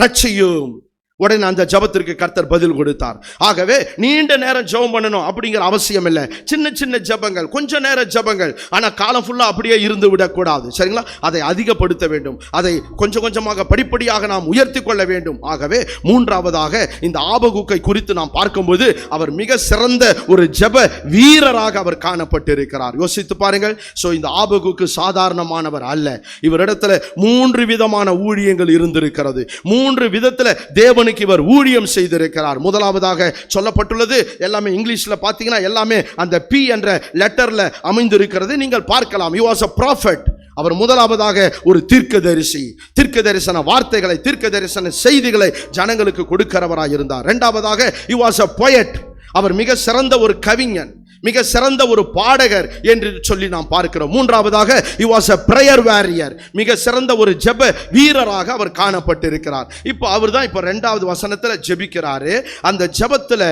ரட்சியும். உடனே அந்த ஜெபத்திற்கு கர்த்தர் பதில் கொடுத்தார். ஆகவே நீண்ட நேரம் ஜெபம் பண்ணணும் அப்படிங்கிற அவசியம் இல்லை, சின்ன சின்ன ஜெபங்கள், கொஞ்ச நேர ஜெபங்கள். ஆனா காலம் ஃபுல்லா அப்படியே இருந்து விடக்கூடாது, சரிங்களா? அதை அதிகப்படுத்த வேண்டும், அதை கொஞ்சம் கொஞ்சமாக படிப்படியாக நாம் உயர்த்தி கொள்ள வேண்டும். ஆகவே மூன்றாவதாக இந்த ஆபகுக்கை குறித்து நாம் பார்க்கும்போது அவர் மிக சிறந்த ஒரு ஜெப வீரராக அவர் காணப்பட்டிருக்கிறார். யோசித்து பாருங்கள். சோ இந்த ஆபகுக்கு சாதாரணமானவர் அல்ல. இவரிடத்துல 3 விதமான ஊழியங்கள் இருந்திருக்கிறது, 3 விதத்துல தேவன் இவர் ஊழியம் செய்திருக்கிறார். முதலாவதாக சொல்லப்பட்டுள்ளது, எல்லாமே இங்கிலீஷ்ல பாத்தீங்கன்னா எல்லாமே அந்த P என்ற லெட்டர்ல அமைந்திருக்கிறது, நீங்கள் பார்க்கலாம். he was a prophet. அவர் முதலாவதாக ஒரு தீர்க்கதரிசி, தீர்க்க தரிசன வார்த்தைகளை, தீர்க்க தரிசன செய்திகளை ஜனங்களுக்கு கொடுக்கிறவராய் இருந்தார். இரண்டாவதாக he was a poet. அவர் மிக சிறந்த ஒரு கவிஞன், மிக சிறந்த ஒரு பாடகர் என்று சொல்லி நாம் பார்க்கிறோம். மூன்றாவதாக he was a prayer warrior. மிக சிறந்த ஒரு ஜெப வீரராக அவர் காணப்பட்டிருக்கிறார். இப்போ அவர் தான் இப்போ 2வது வசனத்துல ஜெபிக்கிறாரு. அந்த ஜெபத்துல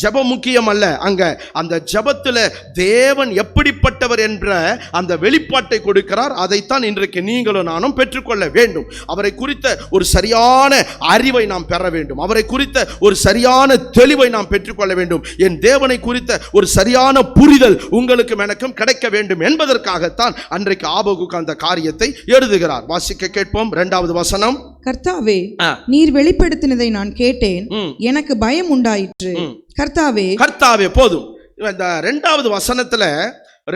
ஜெபம் முக்கியம் அல்ல, அங்க அந்த ஜெபத்துல தேவன் எப்படிப்பட்டவர் என்ற அந்த வெளிப்பாட்டை கொடுக்கிறார். அதைத்தான் இன்றைக்கு நீங்களும் நானும் பெற்றுக்கொள்ள வேண்டும். அவரை குறித்த ஒரு சரியான அறிவை நாம் பெற வேண்டும், அவரை குறித்த ஒரு சரியான தெளிவை நாம் பெற்றுக்கொள்ள வேண்டும். என் தேவனை குறித்த ஒரு சரியான புரிதல் உங்களுக்கும் எனக்கும் கிடைக்க வேண்டும் என்பதற்காகத்தான் அன்றைக்கு ஆபகுக்கு அந்த காரியத்தை எழுதுகிறார். வாசிக்க கேட்போம் 2வது வசனம். கர்த்தாவே, நீர் வெளிப்படுத்தினதை நான் கேட்டேன், எனக்கு பயம் உண்டாயிற்று. கர்த்தாவே, கர்த்தாவே. போதும். இந்த 2வது வசனத்துல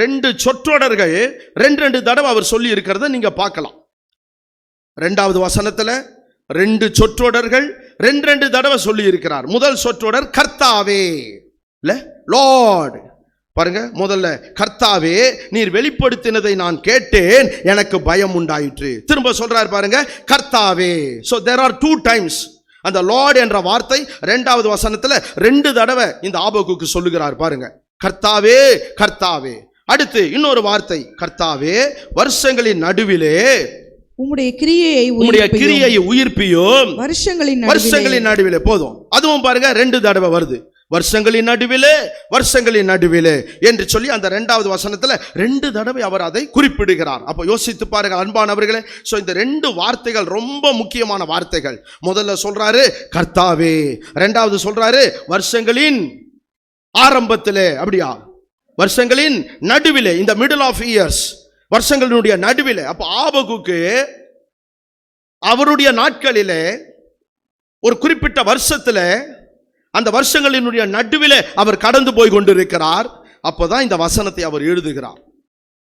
2 சொற்றொடர்கள் 2 தடவை அவர் சொல்லி இருக்கிறத நீங்க பார்க்கலாம். 2வது வசனத்துல 2 சொற்றொடர்கள் 2 தடவை சொல்லி இருக்கிறார். முதல் சொற்றொடர் கர்த்தாவே, இல்ல லார்ட். பாருங்க, முதல்ல கர்த்தாவே நீர் வெளிப்படுத்தினதை நான் கேட்டேன், எனக்கு பயம் உண்டாயிற்று. திரும்ப சொல்றார் பாருங்க, கர்த்தாவே. so there are 2 times அந்த லார்ட் என்ற வார்த்தை 2வது வசனத்துல 2 தடவை இந்த ஆபகுக்கு சொல்லுகிறார். பாருங்க, கர்த்தாவே கர்த்தாவே. அடுத்து இன்னொரு வார்த்தை, கர்த்தாவே வருஷங்களின் நடுவிலே உம்முடைய கிரியையை உயிர்ப்பியும் வருஷங்களின் நடுவிலே. போதும். அதுவும் பாருங்க 2 தடவை வருது, வருஷங்களின் நடுவிலே வருஷங்களின் நடுவிலே என்று சொல்லி அந்த 2வது வசனத்துல 2 தடவை அவர் அதை குறிப்பிடுகிறார். அப்போ யோசித்து பாருங்க அன்பானவர்களே. சோ இந்த 2 வார்த்தைகள் ரொம்ப முக்கியமான வார்த்தைகள். முதல்ல சொல்றாரு கர்த்தாவே, 2வது சொல்றாரு வருஷங்களின் ஆரம்பத்திலே, அப்படியா வருஷங்களின் நடுவிலே, இந்த மிடில் ஆஃப் இயர்ஸ், வருஷங்களினுடைய நடுவிலே. அப்ப ஆபகுக்கு அவருடைய நாட்களிலே ஒரு குறிப்பிட்ட வருஷத்துல அந்த வருஷங்களினுடைய நடுவிலே அவர் கடந்து போய் கொண்டிருக்கிறார். அப்பதான் இந்த வசனத்தை அவர் எழுதுகிறார்.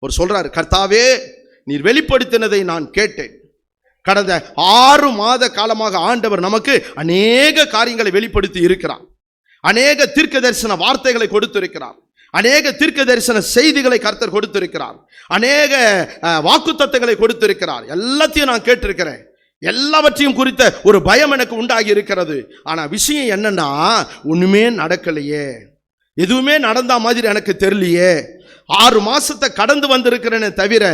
அவர் சொல்றார், கர்த்தாவே நீர் வெளிப்படுத்தினதை நான் கேட்டேன். கடந்த 6 மாத காலமாக ஆண்டவர் நமக்கு அநேக காரியங்களை வெளிப்படுத்தி இருக்கிறார், அநேக தீர்க்க தரிசன வார்த்தைகளை கொடுத்திருக்கிறார், அநேக தீர்க்க தரிசன செய்திகளை கர்த்தர் கொடுத்திருக்கிறார், அநேக வாக்குத்தத்தங்களை கொடுத்திருக்கிறார். எல்லாத்தையும் நான் கேட்டிருக்கிறேன், எல்லாவற்றையும் குறித்த ஒரு பயம் எனக்கு உண்டாகி இருக்கிறது. ஆனா விஷயம் என்னன்னா, ஒண்ணுமே நடக்கலையே, எதுவுமே நடந்த மாதிரி எனக்கு தெரியலையே. 6 மாசத்தை கடந்து வந்திருக்கிறேன்னு தவிர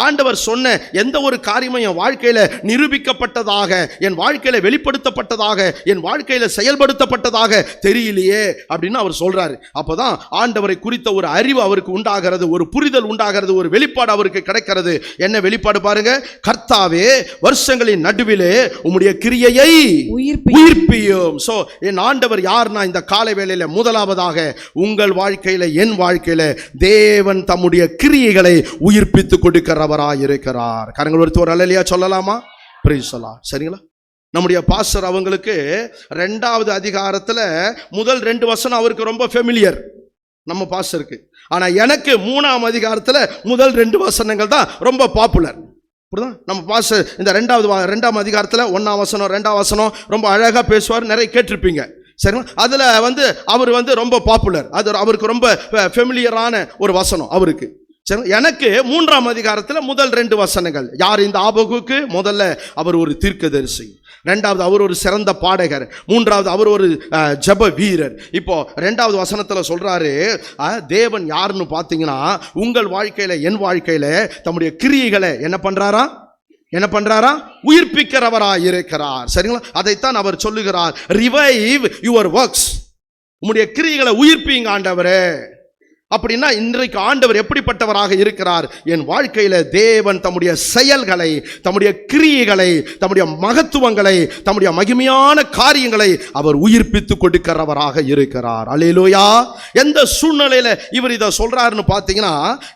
ஆண்டவர் சொன்ன எந்த ஒரு காரியமும் என் வாழ்க்கையில நிரூபிக்கப்பட்டதாக, என் வாழ்க்கையில வெளிப்படுத்தப்பட்டதாக, என் வாழ்க்கையில செயல்படுத்தப்பட்டதாக தெரியலையே அப்படின்னு அவர் சொல்றாரு. அப்பதான் ஆண்டவரை குறித்த ஒரு அறிவு அவருக்கு உண்டாகிறது, ஒரு புரிதல் உண்டாகிறது, ஒரு வெளிப்பாடு அவருக்கு கிடைக்கிறது. என்ன வெளிப்பாடு பாருங்க, கர்த்தாவே வருஷங்களின் நடுவிலே உம்முடைய கிரியையை உயிர்ப்பியும். சோ என் ஆண்டவர் யார்னா இந்த காலை வேளையில முதலாவதாக உங்கள் வாழ்க்கையில, என் வாழ்க்கையில தேவன் தம்முடைய கிரியைகளை உயிர்ப்பித்து கொடுக்கிறவராய் இருக்கிறார். கரங்கள் ஒருத்தர் ஒரு அல்லேலூயா சொல்லலாமா? Praise the Lord. சரிங்களா? நம்முடைய பாஸ்டர் அவங்களுக்கு 2வது அதிகாரத்துல முதல் 2 வசனம் அவருக்கு ரொம்ப ஃபெமிலியர், நம்ம பாஸ்டருக்கு. ஆனா எனக்கு 3ஆம் அதிகாரத்துல முதல் 2 வசனங்கள் தான் ரொம்ப பாப்புலர். நம்ம பாஸ்டர் இந்த 2ஆம் அதிகாரத்துல 1ஆம் வசனம் 2ஆம் வசனம் ரொம்ப அழகா பேசுவார், நிறைய கேட்டிருப்பீங்க. சரிங்களா? அதுல அவர் ரொம்ப பாப்புலர், அது அவருக்கு ரொம்ப ஃபெமிலியரான ஒரு வசனம் அவருக்கு. சரி, எனக்கு 3ஆம் அதிகாரத்துல முதல் 2 வசனங்கள். யார் இந்த ஆபகுக்கு? முதல்ல அவர் ஒரு தீர்க்கதரிசி, 2வது அவர் ஒரு சிறந்த பாடகர், 3வது அவர் ஒரு ஜெப வீரர். இப்போ 2வது வசனத்துல சொல்றாரு, தேவன் யாருன்னு பார்த்தீங்கன்னா உங்கள் வாழ்க்கையில என் வாழ்க்கையில தம்முடைய கிரியைகளை என்ன பண்றாரா? உயிர்ப்பிக்கிறவராய் இருக்கிறார். சரிங்களா? அதைத்தான் அவர் சொல்லுகிறார், ரிவைவ் யுவர் ஒர்க்ஸ். உம்முடைய கிரியைகளை உயிர்ப்பீங்க ஆண்டவரே. அப்படின்னா இன்றைக்கு ஆண்டவர் எப்படிப்பட்டவராக இருக்கிறார்? என் வாழ்க்கையில தேவன் தம்முடைய செயல்களை, தம்முடைய கிரியைகளை, தம்முடைய மகத்துவங்களை, தம்முடைய மகிமையான காரியங்களை அவர் உயிர்ப்பித்து கொடுக்கிறவராக இருக்கிறார். அல்லேலூயா. எந்த சூழ்நிலையில இவர் இதை சொல்றாருன்னு பார்த்தீங்கன்னா,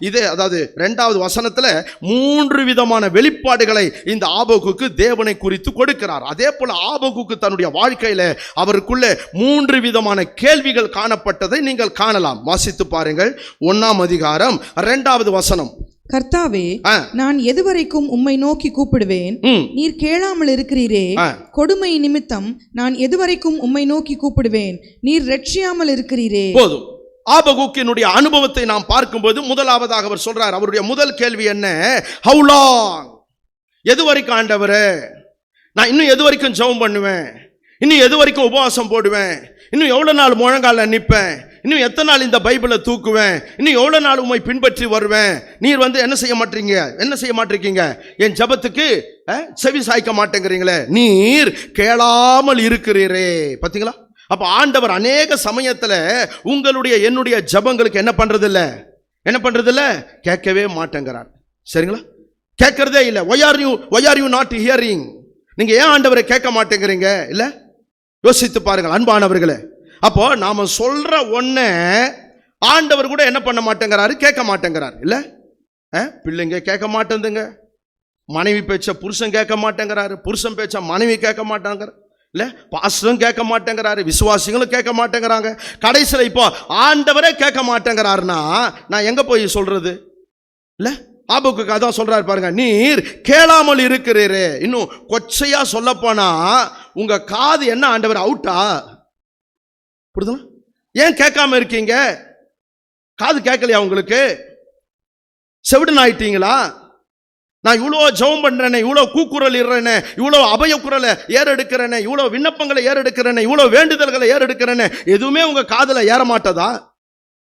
இதே அதாவது 2வது வசனத்துல 3 விதமான வெளிப்பாடுகளை இந்த ஆபகுக்கு தேவனை குறித்து கொடுக்கிறார். அதே போல ஆபகுக்கு தன்னுடைய வாழ்க்கையில அவருக்குள்ள 3 விதமான கேள்விகள் காணப்பட்டதை நீங்கள் காணலாம். வாசித்து பாருங்கள். 1ஆம் அதிகாரம் 2வது வசனம். கர்த்தாவே, நான் எதுவரைக்கும் உம்மை நோக்கி கூப்பிடுவேன், நீர் கேளாமல் இருக்கிறீரே. கொடுமை நிமித்தம் நான் எதுவரைக்கும் உம்மை நோக்கி கூப்பிடுவேன், நீர் ரட்சியாமல் இருக்கிறீரே. போதும். ஆபகுக்கினுடைய அனுபவத்தை நாம் பார்க்கும்போது முதலாவதாக அவர் சொல்றார், அவருடைய முதல் கேள்வி என்ன? How long? எது வரைக்கும் ஆண்டவரே? நான் இன்னும் எது வரைக்கும் ஜெபம் பண்ணுவேன்? இன்னும் எது வரைக்கும் உபவாசம் போடுவேன்? இன்னும் எவ்வளவு நாள் முழங்கால நிற்பேன்? இன்னும் எத்தனை நாள் இந்த பைபிளை தூக்குவேன்? இன்னும் எவ்வளவு நாள் உம்மை பின்பற்றி வருவேன்? நீர் என்ன செய்ய மாட்டீங்க? என் ஜெபத்துக்கு செவி சாய்க்க மாட்டேங்கிறீங்களே, நீர் கேளாமல் இருக்கிறீரே. பாத்தீங்களா? அப்ப ஆண்டவர் அநேக சமயத்துல உங்களுடைய என்னுடைய ஜெபங்களுக்கு என்ன பண்றது இல்ல? கேட்கவே மாட்டேங்கிறார். சரிங்களா? கேட்கறதே இல்ல. why are you not hearing? நீங்க ஏன் ஆண்டவரை கேட்க மாட்டேங்கிறீங்க? இல்ல, யோசித்து பாருங்கள் அன்பானவர்களே. அப்போ நாம சொல்ற ஒண்ணே ஆண்டவர் கூட என்ன பண்ண மாட்டேங்கிறாரு? கேட்க மாட்டேங்கிறார். இல்ல, பிள்ளைங்க கேட்க மாட்டேங்குதுங்க, மனைவி பேச்ச புருஷன் கேட்க மாட்டேங்கிறாரு, புருஷன் பேச்ச மனைவி கேட்க மாட்டாங்க. இல்ல, பாஸ்டரும் கேட்க மாட்டேங்கிறாரு, விசுவாசிகளும் கேட்க மாட்டேங்கிறாங்க. கடைசியில் இப்போ ஆண்டவரே கேட்க மாட்டேங்கிறாருன்னா நான் எங்க போய் சொல்றது? இல்ல, ஆபகுக்கு அதான் சொல்றாரு பாருங்க, நீர் கேளாமல் இருக்கிறீரே. இன்னும் கொச்சையா சொல்ல போனா உங்க காது என்ன ஆண்டவர் அவுட்டா? புரியுதுங்களா? ஏன் கேட்காம இருக்கீங்க? காது கேட்கலையா உங்களுக்கு? செவிடன் ஆயிட்டீங்களா? நான் இவ்வளோ ஜெபம் பண்றேனே, இவ்வளோ கூக்குரல் இடுறேனே, இவ்வளோ அபய குரலை ஏறெடுக்கிறேனே, இவ்வளோ விண்ணப்பங்களை ஏறெடுக்கிறேனே, இவ்வளோ வேண்டுதல்களை ஏறெடுக்கிறேனே, எதுவுமே உங்க காதுல ஏற மாட்டதா?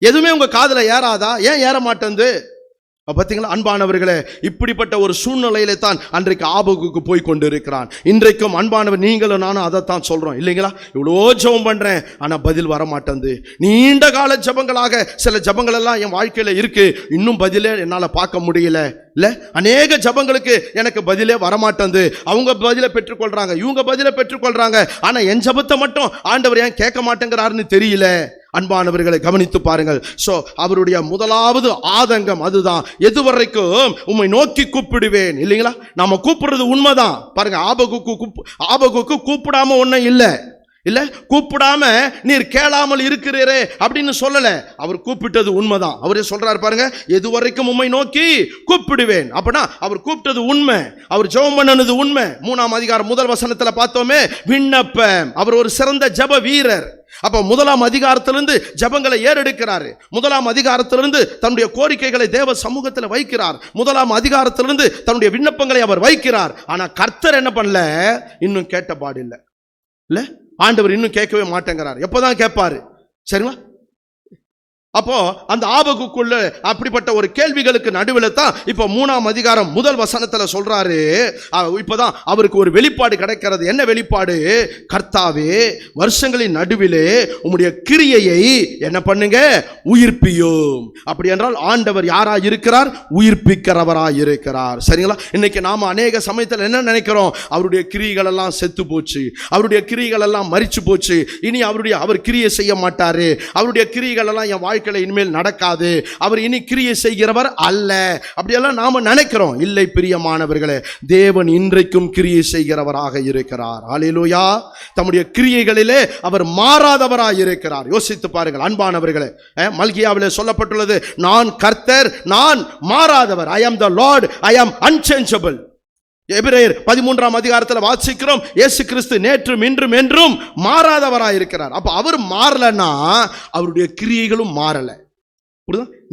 எதுவுமே உங்க காதுல ஏறாதா? ஏன் ஏற மாட்டேங்குது? பார்த்தீங்களா அன்பானவர்களே, இப்படிப்பட்ட ஒரு சூழ்நிலையில தான் அன்றைக்கு ஆபகுக்கு போய் கொண்டு இருக்கிறான். இன்றைக்கும் அன்பானவர் நீங்களும் நானும் அதைத்தான் சொல்றோம் இல்லைங்களா? இவ்வளோ ஜெபம் பண்றேன், ஆனா பதில் வர மாட்டேங்குது. நீண்ட கால ஜெபங்களாக சில ஜெபங்கள் எல்லாம் என் வாழ்க்கையில இருக்கு, இன்னும் பதிலே என்னால பார்க்க முடியல. இல்ல, அநேக ஜெபங்களுக்கு எனக்கு பதிலே வரமாட்டேங்குது. அவங்க பதிலை பெற்றுக்கொள்றாங்க, இவங்க பதிலை பெற்றுக்கொள்றாங்க, ஆனா என் ஜெபத்தை மட்டும் ஆண்டவர் ஏன் கேட்க மாட்டேங்கிறாருன்னு தெரியல. அன்பானவர்களை கவனித்து பாருங்கள். சோ அவருடைய முதலாவது ஆதங்கம் அதுதான், எதுவரைக்கும் உம்மை நோக்கி கூப்பிடுவேன். இல்லைங்களா? நாம கூப்பிடுறது உண்மைதான். பாருங்க, ஆபகுக்கு கூப்பிடாம ஒன்னும் இல்ல, கூப்பிடாம நீர் கேளாமல் இருக்கிறீரே அப்படின்னு சொல்லல. அவர் கூப்பிட்டது உண்மைதான். அவரே சொல்றாரு பாருங்க, எதுவரைக்கும் உம்மை நோக்கி கூப்பிடுவேன். அப்படின்னா அவர் கூப்பிட்டது உண்மை, அவர் ஜெபம் பண்ணது உண்மை. 3ஆம் அதிகாரம் முதல் வசனத்துல பார்த்தோமே, விண்ணப்பம். அவர் ஒரு சிறந்த ஜெப வீரர். அப்ப 1ஆம் அதிகாரத்திலிருந்து ஜெபங்களை ஏறெடுக்கிறாரு. 1ஆம் அதிகாரத்திலிருந்து தன்னுடைய கோரிக்கைகளை தேவ சமூகத்தில் வைக்கிறார். 1ஆம் அதிகாரத்திலிருந்து தன்னுடைய விண்ணப்பங்களை அவர் வைக்கிறார். ஆனா கர்த்தர் என்ன பண்ணல? இன்னும் கேட்ட பாடு இல்ல, ஆண்டவர் இன்னும் கேட்கவே மாட்டேங்கிறார். எப்பதான் கேட்பாரு? சரிங்களா? அப்போ அந்த ஆபகுக்குள்ள அப்படிப்பட்ட ஒரு கேள்விகளுக்கு நடுவில் தான் இப்போ 3ஆம் அதிகாரம் முதல் வசனத்துல சொல்றாரு. இப்பதான் அவருக்கு ஒரு வெளிப்பாடு கிடைக்கிறது. என்ன வெளிப்பாடு? கர்த்தாவே, வருஷங்களின் நடுவிலே உம்முடைய கிரியையை என்ன பண்ணுங்க? உயிர்ப்பியும். அப்படி என்றால் ஆண்டவர் யாரா இருக்கிறார்? உயிர்ப்பிக்கிறவராய் இருக்கிறார். சரிங்களா? இன்னைக்கு நாம அநேக சமயத்தில் என்ன நினைக்கிறோம்? அவருடைய கிரியைகள் எல்லாம் செத்து போச்சு, அவருடைய கிரியைகள் எல்லாம் மரிச்சு போச்சு, இனி அவர் கிரியை செய்ய மாட்டாரு, அவருடைய கிரியைகள் எல்லாம் என் வாழ்க்கை வாழ்க்கையில இனிமேல் நடக்காது, அவர் இனி கிரியை செய்கிறவர் அல்ல, அப்படியெல்லாம் நாம நினைக்கிறோம். இல்லை பிரியமானவர்களே, தேவன் இன்றைக்கும் கிரியை செய்கிறவராக இருக்கிறார். ஹல்லேலூயா. தம்முடைய கிரியைகளிலே அவர் மாறாதவராய் இருக்கிறார். யோசித்து பாருங்கள் அன்பானவர்களே, மல்கியாவிலே சொல்லப்பட்டுள்ளது, நான் கர்த்தர், நான் மாறாதவர். I am the Lord, I am unchangeable. எபிரேயர் 13ஆம் அதிகாரத்தில் வாசிக்கிறோம், இயேசு கிறிஸ்து நேற்றும் இன்றும் என்றும் மாறாதவராய் இருக்கிறார். அப்ப அவர் மாறலன்னா அவருடைய கிரியைகளும் மாறல.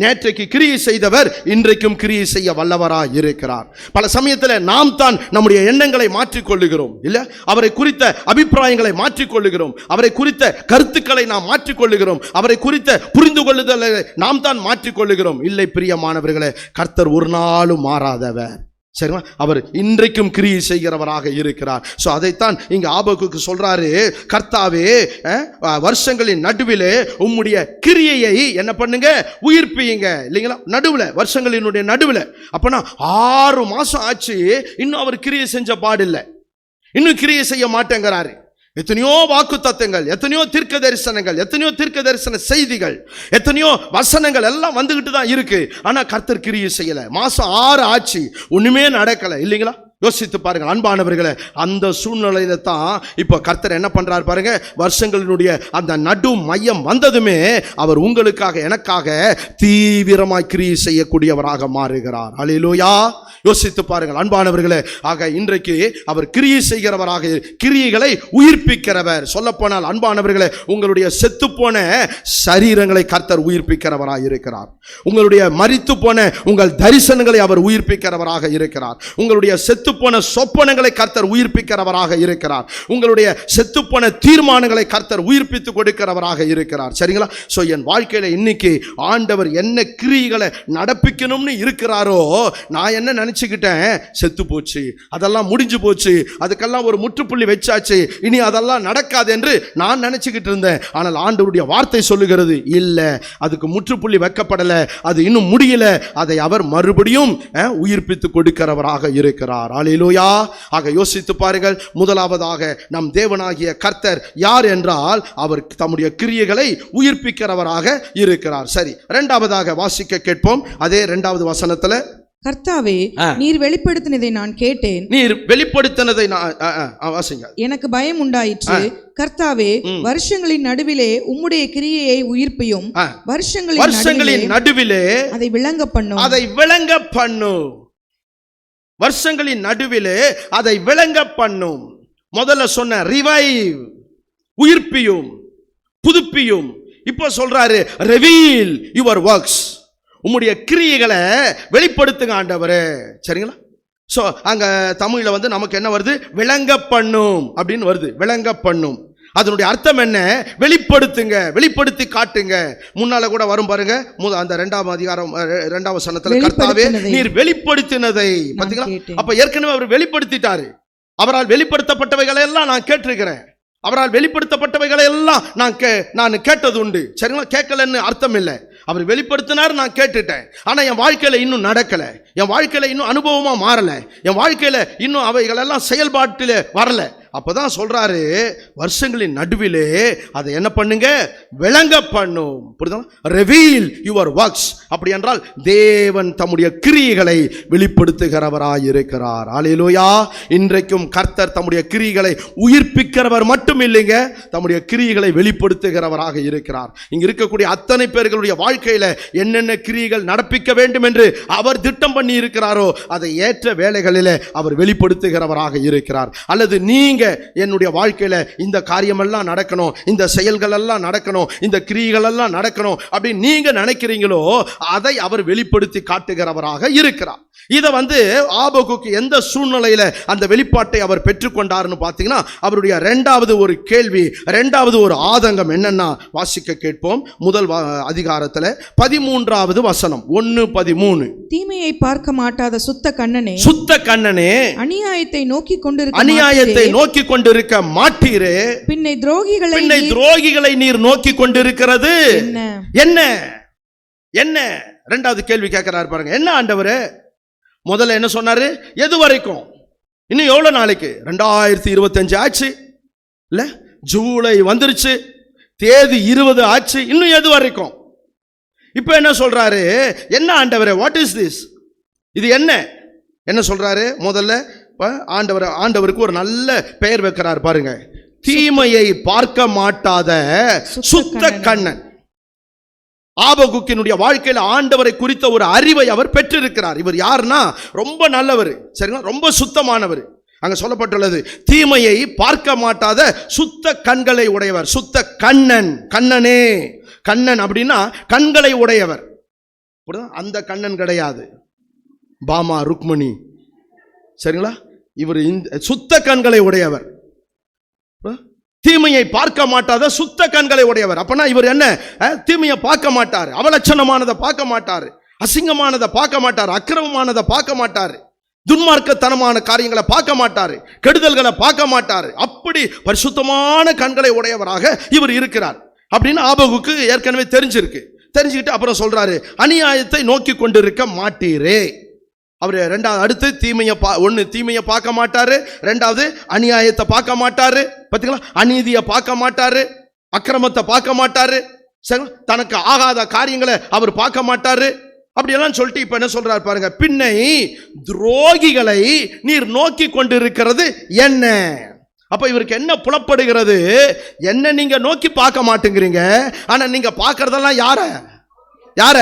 நேற்றைக்கு கிரியை செய்தவர் இன்றைக்கும் கிரியை செய்ய வல்லவராய் இருக்கிறார். பல சமயத்தில் நாம் தான் நம்முடைய எண்ணங்களை மாற்றிக்கொள்ளுகிறோம், இல்ல அவரை குறித்த அபிப்பிராயங்களை மாற்றிக்கொள்ளுகிறோம், அவரை குறித்த கருத்துக்களை நாம் மாற்றிக்கொள்ளுகிறோம், அவரை குறித்த புரிந்து கொள்ளுதலை நாம் தான் மாற்றிக்கொள்ளுகிறோம். இல்லை பிரியமானவர்களே, கர்த்தர் ஒரு நாளும் மாறாதவர். சரிங்களா? அவர் இன்றைக்கும் கிரியை செய்கிறவராக இருக்கிறார். ஸோ அதைத்தான் இங்க ஆபகுக்கு சொல்றாரு, கர்த்தாவே வருஷங்களின் நடுவிலே உம்முடைய கிரியையை என்ன பண்ணுங்க, உயிர்ப்பியுங்க. இல்லைங்களா? நடுவில், வருஷங்களினுடைய நடுவில். அப்பனா 6 மாசம் ஆச்சு, இன்னும் அவர் கிரியை செஞ்ச பாடில்லை, இன்னும் கிரியை செய்ய மாட்டேங்கிறாரு. எத்தனையோ வாக்கு தத்தங்கள், எத்தனையோ தீர்க்க தரிசனங்கள், எத்தனையோ தீர்க்க தரிசன செய்திகள், எத்தனையோ வசனங்கள் எல்லாம் வந்துகிட்டு தான் இருக்கு. ஆனா கர்த்தர் கிரியை செய்யல. மாசம் 6 ஆச்சு, ஒண்ணுமே நடக்கல. இல்லைங்களா? யோசித்து பாருங்கள் அன்பானவர்களே, அந்த சூழ்நிலையில தான் இப்போ கர்த்தர் என்ன பண்றார் பாருங்க. வருஷங்களினுடைய அந்த நடு மையம் வந்ததுமே அவர் உங்களுக்காக எனக்காக தீவிரமாய் கிரியை செய்யக்கூடியவராக மாறுகிறார். ஹல்லேலூயா. யோசித்து பாருங்கள் அன்பானவர்களே. ஆக இன்றைக்கு அவர் கிரியை செய்கிறவராக, கிரியைகளை உயிர்ப்பிக்கிறவர். சொல்லப்போனால் அன்பானவர்களே, உங்களுடைய செத்துப்போன சரீரங்களை கர்த்தர் உயிர்ப்பிக்கிறவராக இருக்கிறார். உங்களுடைய மரித்து போன உங்கள் தரிசனங்களை அவர் உயிர்ப்பிக்கிறவராக இருக்கிறார். உங்களுடைய செத்துப்போன சொப்பனங்களை கர்த்தர் உயிர்ப்பிக்கிறவராக இருக்கிறார். உங்களுடைய செத்துப்போன தீர்மானங்களை கர்த்தர் உயிர்ப்பித்து கொடுக்கிறவராக இருக்கிறார். சரிங்களா? சோ என் வாழ்க்கையில இன்னைக்கு ஆண்டவர் என்ன கிரியைகளை நடப்பிக்கணும்னு இருக்கிறாரோ, நான் என்ன நினைச்சுக்கிட்டேன், செத்து போச்சு, அதெல்லாம் முடிஞ்சு போச்சு, அதுக்கெல்லாம் ஒரு முற்றுப்புள்ளி வச்சாச்சு, இனி அதெல்லாம் நடக்காது என்று நான் நினைச்சுக்கிட்டு இருந்தேன். ஆனால் ஆண்டவருடைய வார்த்தை சொல்லுகிறது, இல்ல, அதுக்கு முற்றுப்புள்ளி வைக்கப்படல, அது இன்னும் முடியல, அதை அவர் மறுபடியும் உயிர்ப்பித்து கொடுக்கிறவராக இருக்கிறார். ஹல்லேலூயா. ஆக யோசித்து பாருங்கள், முதலாவதாக நம் தேவனாகிய கர்த்தர் யார் என்றால் அவர் தம்முடைய கிரியைகளை உயிர்ப்பிக்கிறவராக இருக்கிறார். சரி, இரண்டாவதாக வாசிக்க கேட்போம். அதே 2வது வசனத்துல, கர்த்தாவே, நீர் வெளிப்படுத்தினதை நான் கேட்டேன். நீர் வெளிப்படுத்தினதை வாசிங்க. எனக்கு பயம் உண்டாயிற்று. கர்த்தாவே, வருஷங்களின் நடுவிலே உம்முடைய கிரியையை உயிர்ப்பியும், வருஷங்களின் நடுவிலே அதை விளங்க பண்ணும். அதை விளங்க பண்ணும். வருஷங்களின் நடுவிலே அதை விளங்க பண்ணும். முதல்ல சொன்ன ரிவைவ், உயிர்ப்பியும் புதுப்பியும். இப்போ சொல்றாரு, ரிவீல் யுவர் ஒர்க்ஸ், உம்முடைய கிரியைகளை வெளிப்படுத்துங்க ஆண்டவரே. சரிங்களா? ஸோ அங்க தமிழ்ல வந்து நமக்கு என்ன வருது, விளங்க பண்ணும் அப்படின்னு வருது. விளங்க பண்ணும், அதனுடைய அர்த்தம் என்ன, வெளிப்படுத்துங்க, வெளிப்படுத்தி காட்டுங்க. முன்னால கூட வரும் பாருங்க, அந்த 2ஆம் அதிகாரம் 2ஆம் வசனத்துல, கர்த்தாவே நீர் வெளிப்படுத்தினதை. பாத்தீங்களா? அப்ப ஏற்கனவே அவர் வெளிப்படுத்திட்டாரு. அவரால் வெளிப்படுத்தப்பட்டவைகளை எல்லாம் நான் கேட்டிருக்கிறேன், அவரால் வெளிப்படுத்தப்பட்டவைகளை எல்லாம் நான் கேட்டது உண்டு. சரிங்களா? கேட்கலன்னு அர்த்தம் இல்லை, அவர் வெளிப்படுத்தினார், நான் கேட்டுட்டேன். ஆனா என் வாழ்க்கையில இன்னும் நடக்கல, என் வாழ்க்கையில இன்னும் அனுபவமா மாறல, என் வாழ்க்கையில இன்னும் அவைகள் எல்லாம் செயல்பாட்டில வரல. அப்பதான் சொல்றாரு, வருஷங்களின் நடுவிலே அதை என்ன பண்ணுங்க, விளங்க பண்ணும். புரியுதா? Reveal your works. அப்படி என்றால் தேவன் தம்முடைய கிரியைகளை வெளிப்படுத்துகிறவராய் இருக்கிறார். ஹல்லேலூயா. இன்றைக்கும் கர்த்தர் தம்முடைய கிரியைகளை உயிர்ப்பிக்கிறவர் மட்டும் இல்லைங்க, தம்முடைய கிரியைகளை வெளிப்படுத்துகிறவராக இருக்கிறார். இங்க இருக்கக்கூடிய அத்தனை பேர்களுடைய வாழ்க்கையில என்னென்ன கிரியைகள் நடப்பிக்க வேண்டும் என்று அவர் திட்டம் பண்ணி இருக்கிறாரோ அதை ஏற்ற வேளைகளிலே அவர் வெளிப்படுத்துகிறவராக இருக்கிறார். அல்லது நீங்க என்னுடைய வாழ்க்கையில இந்த காரியமெல்லாம் நடக்கணும், இந்த செயல்கள் எல்லாம் நடக்கணும், இந்த கிரியைகள் எல்லாம் நடக்கணும் அப்படி நீங்க நினைக்கிறீங்களோ அதை அவர் வெளிப்படுத்தி காட்டுகிறவராக இருக்கிறார். இதை வந்து ஆபகுக்கு எந்த சூழ்நிலையில அந்த வெளிப்பாட்டை அவர் பெற்றுக்கொண்டார்னு பார்த்தீங்கன்னா, அவருடைய 2வது ஒரு கேள்வி, 2வது ஒரு ஆதங்கம் என்னன்னா, வாசிக்க கேட்போம். முதல் அதிகாரத்துல 13வது வசனம் 1:13. தீமையை பார்க்க மாட்டாத சுத்த கண்ணனே, சுத்த கண்ணனே, அநியாயத்தை நோக்கி கொண்டிருக்க மாட்டீரே, பின்னை துரோகிகளை நீர் நோக்கி கொண்டிருக்கிறது என்ன? என்ன? 2வது கேள்வி கேட்கிறார் பாருங்க. என்ன ஆண்டவரே? முதல்ல என்ன சொன்னாரு, எது வரைக்கும், இன்னும் எவ்வளவு நாளைக்கு, 2025 ஆச்சு இல்ல, ஜூலை வந்துருச்சு, தேதி 20 ஆச்சு, இன்னும் எது வரைக்கும்? இப்போ என்ன சொல்றாரு? என்ன ஆண்டவரே, வாட் இஸ் திஸ்? இது என்ன சொல்றாரு? முதல்ல ஆண்டவருக்கு ஒரு நல்ல பெயர் வைக்கிறார் பாருங்க. தீமையை பார்க்க மாட்டாத சுத்த கண்ணன். ஆபகுக்கினுடைய வாழ்க்கையில் ஆண்டவரை குறித்த ஒரு அறிவை அவர் பெற்றிருக்கிறார். இவர் யாருன்னா ரொம்ப நல்லவர், சரிங்களா, ரொம்ப சுத்தமானவர். அங்க சொல்லப்பட்டுள்ளது தீமையை பார்க்க மாட்டாத சுத்த கண்களை உடையவர். சுத்த கண்ணன், கண்ணனே. கண்ணன் அப்படின்னா கண்களை உடையவர். அந்த கண்ணன் கிடையாது பாமா ருக்மணி, சரிங்களா. இவர் இந்த சுத்த கண்களை உடையவர், தீமையை பார்க்க மாட்டாத சுத்த கண்களை உடையவர். அப்பனா இவர் என்ன? தீமையை பார்க்க மாட்டார், அவலட்சணமானதை பார்க்க மாட்டார், அசிங்கமானதை பார்க்க மாட்டார், அக்கிரமமானதை பார்க்க மாட்டார், துன்மார்க்கத்தனமான காரியங்களை பார்க்க மாட்டார், கெடுதல்களை பார்க்க மாட்டார். அப்படி பரிசுத்தமான கண்களை உடையவராக இவர் இருக்கிறார் அப்படின்னு ஆபகுக்கு ஏற்கனவே தெரிஞ்சுக்கிட்டு அப்புறம் சொல்றாரு, அநியாயத்தை நோக்கி கொண்டிருக்க மாட்டீரே. அவர் ரெண்டாவது அடுத்து தீமையை பார்க்க மாட்டாரு, ரெண்டாவது அநியாயத்தை பார்க்க மாட்டாரு, பார்த்தீங்களா, அநீதியை பார்க்க மாட்டாரு, அக்கிரமத்தை பார்க்க மாட்டாரு, தனக்கு ஆகாத காரியங்களை அவர் பார்க்க மாட்டாரு. அப்படியெல்லாம் சொல்லிட்டு இப்ப என்ன சொல்றாரு பாருங்க, பின்னை துரோகிகளை நீர் நோக்கி கொண்டிருக்கிறது என்ன? அப்ப இவருக்கு என்ன புலப்படுகிறது? என்ன நீங்க நோக்கி பார்க்க மாட்டேங்கிறீங்க, ஆனா நீங்க பார்க்கறதெல்லாம் யார?